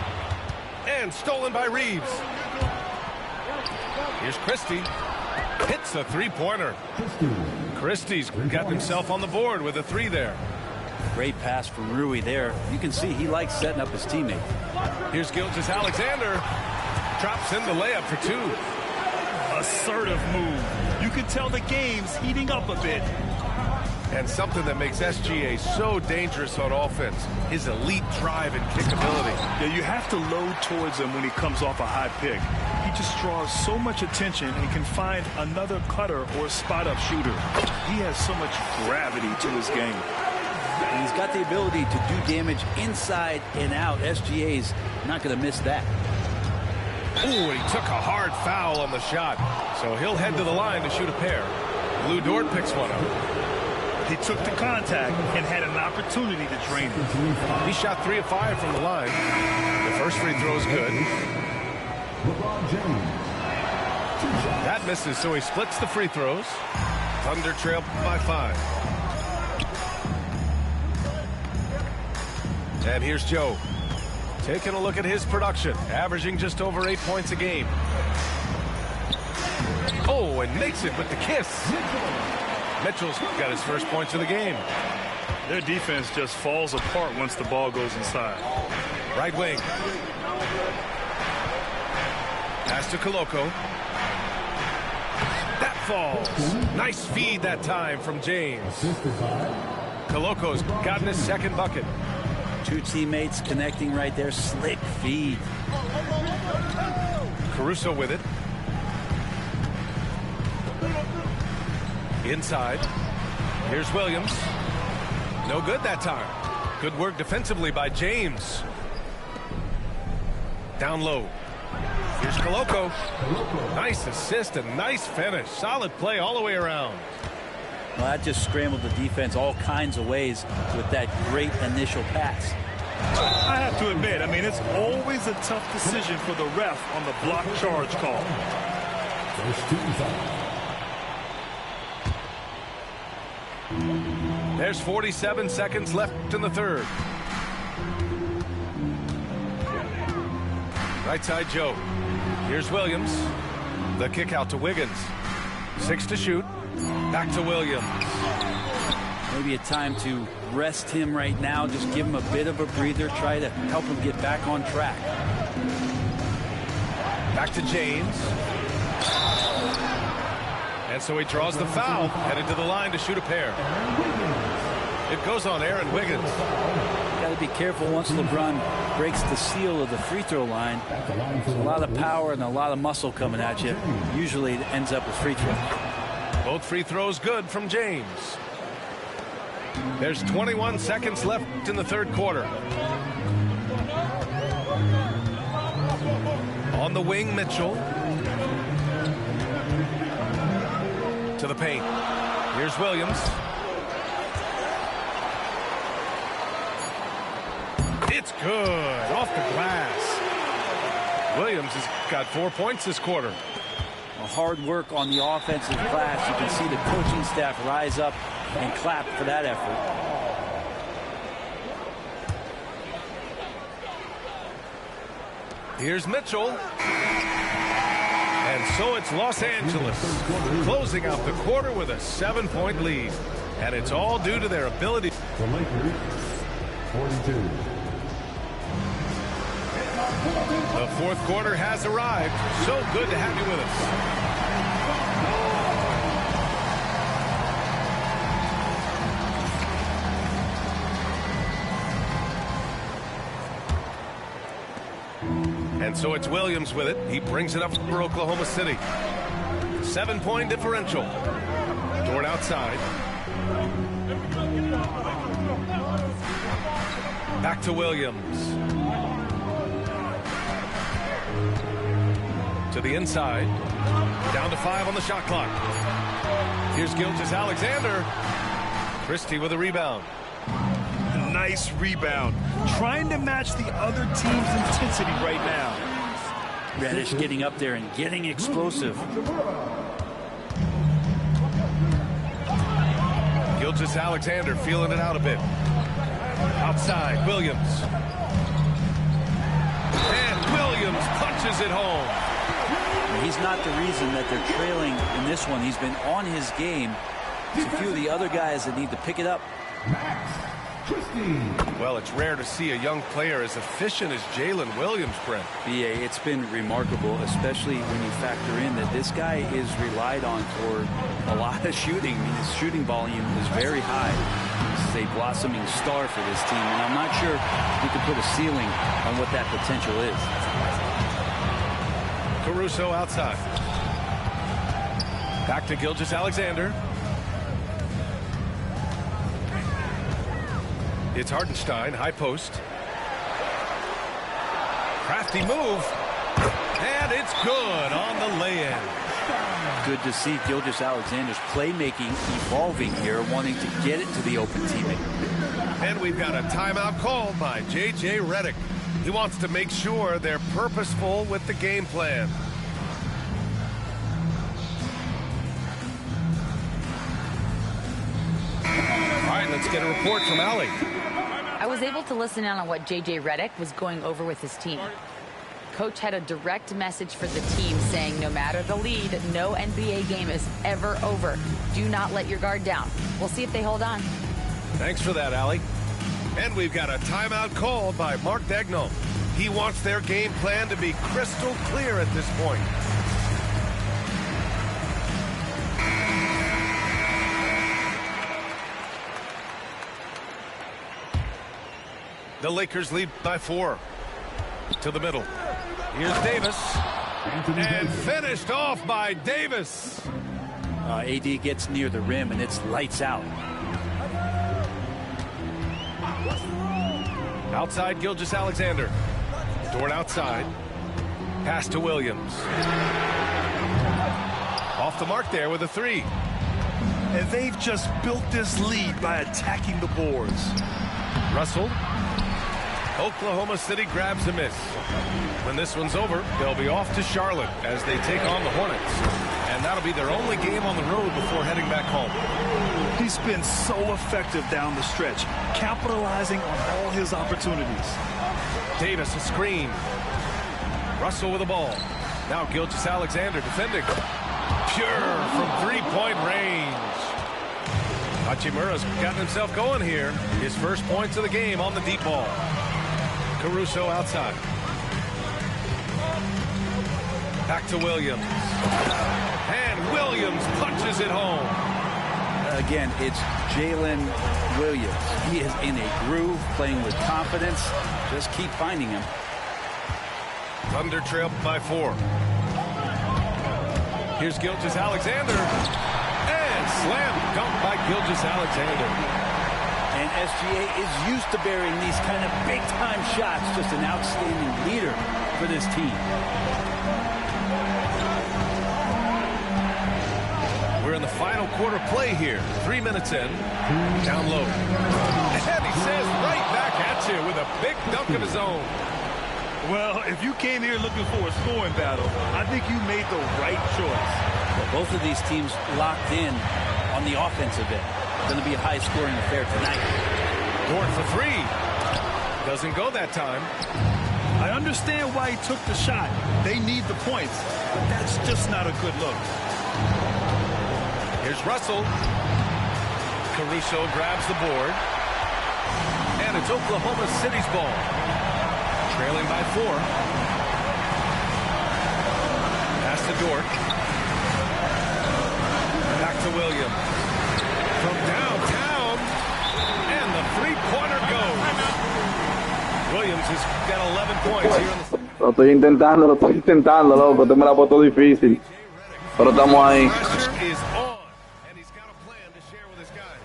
And stolen by Reeves. Here's Christie. Hits a three-pointer. Christie's got himself on the board with a 3 there. Great pass from Rui there. You can see he likes setting up his teammate. Here's Gilgeous-Alexander. Drops in the layup for 2. Assertive move. You can tell the game's heating up a bit. And something that makes SGA so dangerous on offense, his elite drive and kick ability. Yeah, you have to load towards him when he comes off a high pick. He just draws so much attention and can find another cutter or spot-up shooter. He has so much gravity to his game. And he's got the ability to do damage inside and out. SGA's not going to miss that. Ooh, he took a hard foul on the shot. So he'll head to the line to shoot a pair. Lou Dort picks one up. He took the contact and had an opportunity to drain it. He shot 3 of 5 from the line. The first free throw is good. That misses, so he splits the free throws. Thunder trail by 5. And here's Joe. Taking a look at his production, averaging just over 8 points a game. Oh, and makes it with the kiss. Mitchell's got his first points of the game. Their defense just falls apart once the ball goes inside. Right wing. Pass to Koloko. That falls. Nice feed that time from James. Koloko's gotten his second bucket. Two teammates connecting right there. Slick feed. Caruso with it. Inside. Here's Williams. No good that time. Good work defensively by James. Down low. Here's Koloko. Nice assist and nice finish. Solid play all the way around. Well, that just scrambled the defense all kinds of ways with that great initial pass. I have to admit, I mean, it's always a tough decision for the ref on the block charge call. There's 47 seconds left in the third. Right side Joe. Here's Williams. The kick out to Wiggins. 6 to shoot. Back to Williams. Maybe a time to rest him right now. Just give him a bit of a breather. Try to help him get back on track. Back to James. And so he draws the foul. Headed to the line to shoot a pair. It goes on Aaron Wiggins. Got to be careful once LeBron breaks the seal of the free throw line. There's a lot of power and a lot of muscle coming at you. Usually it ends up with free throw. Both free throws good from James. There's 21 seconds left in the third quarter. On the wing, Mitchell. To the paint. Here's Williams. It's good. Off the glass. Williams has got 4 points this quarter. Hard work on the offensive glass. You can see the coaching staff rise up and clap for that effort. Here's Mitchell. And so it's Los Angeles closing out the quarter with a 7-point lead. And it's all due to their ability. The Lakers, 42. The fourth quarter has arrived. So good to have you with us. And so it's Williams with it. He brings it up for Oklahoma City. 7-point differential. Dort outside. Back to Williams. To the inside. Down to 5 on the shot clock. Here's Gilgeous-Alexander. Christie with a rebound. Nice rebound. Trying to match the other team's intensity right now. Reddish getting up there and getting explosive. Gilgeous-Alexander feeling it out a bit. Outside, Williams. And Williams punches it home. He's not the reason that they're trailing in this one. He's been on his game. There's a few of the other guys that need to pick it up. Well, it's rare to see a young player as efficient as Jalen Williams, Brent. BA, it's been remarkable, especially when you factor in that this guy is relied on for a lot of shooting. I mean, his shooting volume is very high. This is a blossoming star for this team, and I'm not sure we can put a ceiling on what that potential is. Caruso outside. Back to Gilgeous-Alexander. It's Hartenstein, high post. Crafty move. And it's good on the lay-in. Good to see Gilgeous-Alexander's playmaking evolving here, wanting to get it to the open teammate. And we've got a timeout called by J.J. Redick. He wants to make sure they're purposeful with the game plan. All right, let's get a report from Allie. I was able to listen in on what J.J. Redick was going over with his team. Coach had a direct message for the team saying no matter the lead, no NBA game is ever over. Do not let your guard down. We'll see if they hold on. Thanks for that, Allie. And we've got a timeout called by Mark Daigneault. He wants their game plan to be crystal clear at this point. The Lakers lead by 4. To the middle. Here's Davis. And finished off by Davis. AD gets near the rim, and it's lights out. Outside Gilgeous-Alexander. Dort outside. Pass to Williams. Off the mark there with a 3. And they've just built this lead by attacking the boards. Russell. Oklahoma City grabs a miss. When this one's over, they'll be off to Charlotte as they take on the Hornets. And that'll be their only game on the road before heading back home. He's been so effective down the stretch, capitalizing on all his opportunities. Davis a screen. Russell with the ball. Now Gilgeous-Alexander defending. Pure from three-point range. Hachimura's gotten himself going here. His first points of the game on the deep ball. Caruso outside. Back to Williams. And Williams punches it home. Again, it's Jalen Williams. He is in a groove, playing with confidence. Just keep finding him. Thunder trailed by 4. Here's Gilgeous-Alexander. And slam dunk by Gilgeous-Alexander. And SGA is used to burying these kind of big-time shots. Just an outstanding leader for this team. We're in the final quarter play here. 3 minutes in. Down low. And he says right back at you with a big dunk of his own. Well, if you came here looking for a scoring battle, I think you made the right choice. Well, both of these teams locked in on the offensive end. Going to be a high-scoring affair tonight. Dort for 3. Doesn't go that time. I understand why he took the shot. They need the points, but that's just not a good look. Here's Russell. Caruso grabs the board. And it's Oklahoma City's ball. Trailing by 4. Pass to Dort. Back to Williams. From downtown. And the three-pointer goes. Williams has got 11 points here in the... Lo estoy intentando, loco. Te me la he puesto difícil. Pero estamos ahí. Pressure is on. And he's got a plan to share with his guys.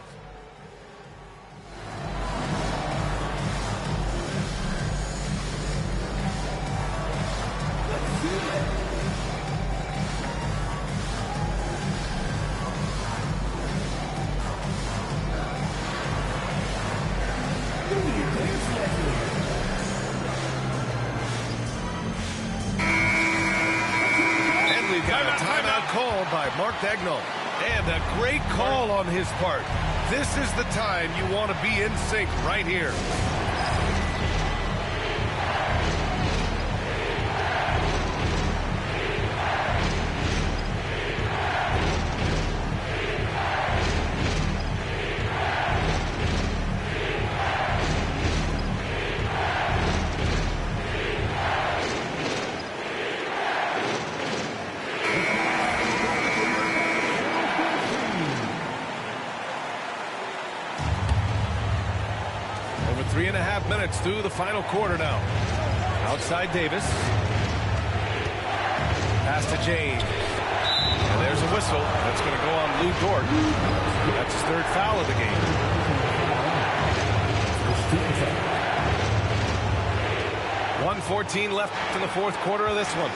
Called by Mark Daigneault. And a great call on his part. This is the time you want to be in sync right here. Over 3.5 minutes through the final quarter now. Outside Davis. Pass to James. And there's a whistle. That's going to go on Lou Dort. That's his 3rd foul of the game. .114 left in the 4th quarter of this one.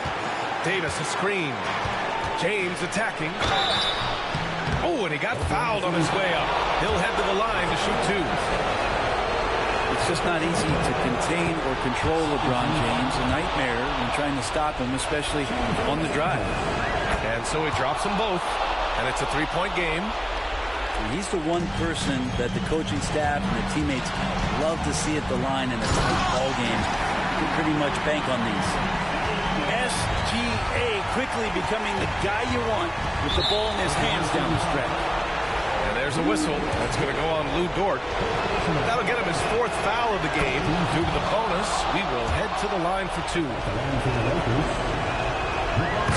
Davis a screen. James attacking. Oh, and he got fouled on his way up. He'll head to the line to shoot 2. It's just not easy to contain or control LeBron James. A nightmare when trying to stop him, especially on the drive. And so he drops them both. And it's a 3-point game. And he's the one person that the coaching staff and the teammates love to see at the line in a tight ball game. You can pretty much bank on these. SGA quickly becoming the guy you want with the ball in his hands down the stretch. And there's a whistle. That's going to go on Lou Dort. That'll get him his 4th foul of the game. Due to the bonus, we will head to the line for 2.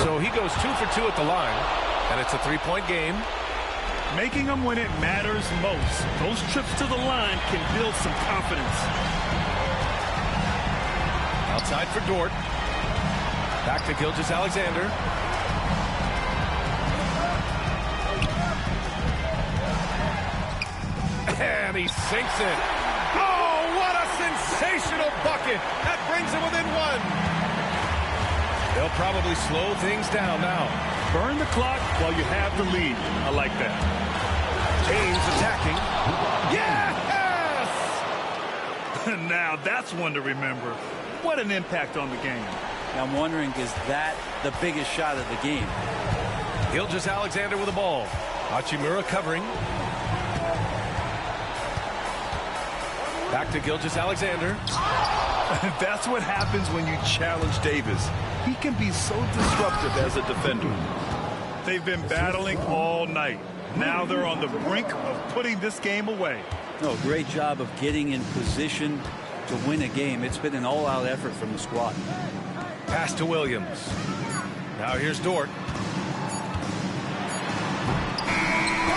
So he goes 2 for 2 at the line, and it's a 3-point game. Making them when it matters most. Those trips to the line can build some confidence. Outside for Dort. Back to Gilgeous-Alexander. And he sinks it. Oh, what a sensational bucket. That brings him within 1. They'll probably slow things down now. Burn the clock while you have the lead. I like that. James attacking. Yes! Now that's one to remember. What an impact on the game. Now I'm wondering, is that the biggest shot of the game? Gilgeous-Alexander with the ball. Hachimura covering. Back to Gilgeous-Alexander. That's what happens when you challenge Davis. He can be so disruptive as a defender. They've been battling all night. Now they're on the brink of putting this game away. No, great job of getting in position to win a game. It's been an all-out effort from the squad. Pass to Williams. Now here's Dort.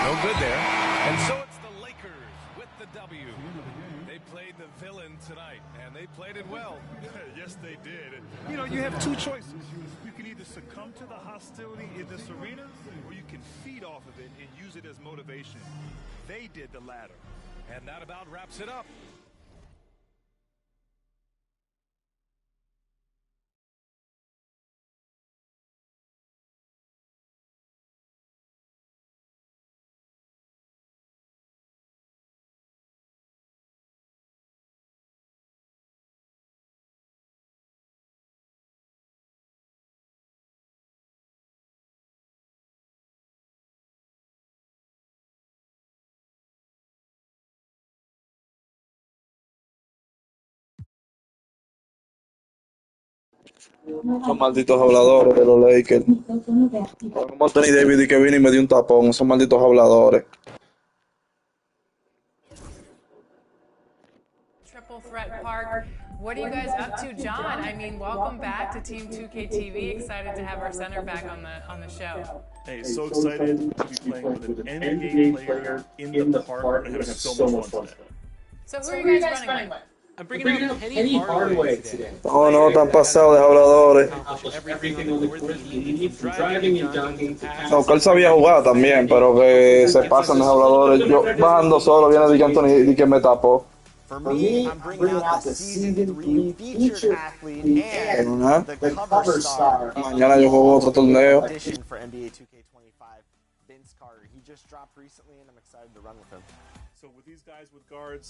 No good there. And so it's the Lakers with the W. They played the villain tonight, and they played it well. Yes, they did. You know, you have 2 choices. You can either succumb to the hostility in this arena, or you can feed off of it and use it as motivation. They did the latter. And that about wraps it up. Son malditos habladores de los Lakers. Como Anthony Davis y que vino y me dio un tapón. Son malditos habladores. Triple Threat Park. What are you guys up to, John? I mean, welcome back to Team 2K TV. Excited to have our center back on the show. Hey, so excited to be playing with an NBA player in the park. We're having so much fun today. So who are you guys running with? I'm bringing up Penny Hardaway today. Oh, no, están pasados de habladores. Everything on the court that you need, from driving and dunking to No, que él sabía jugar también, pero que se pasan de habladores. Yo bajando solo, viene de que Anthony y que me tapó. For me, I'm bringing out the Season 3 featured athlete and the cover star. Mañana yo juego otro torneo. Audition for NBA 2K25, Vince Carter. He just dropped recently, and I'm excited to run with him. So with these guys with guards,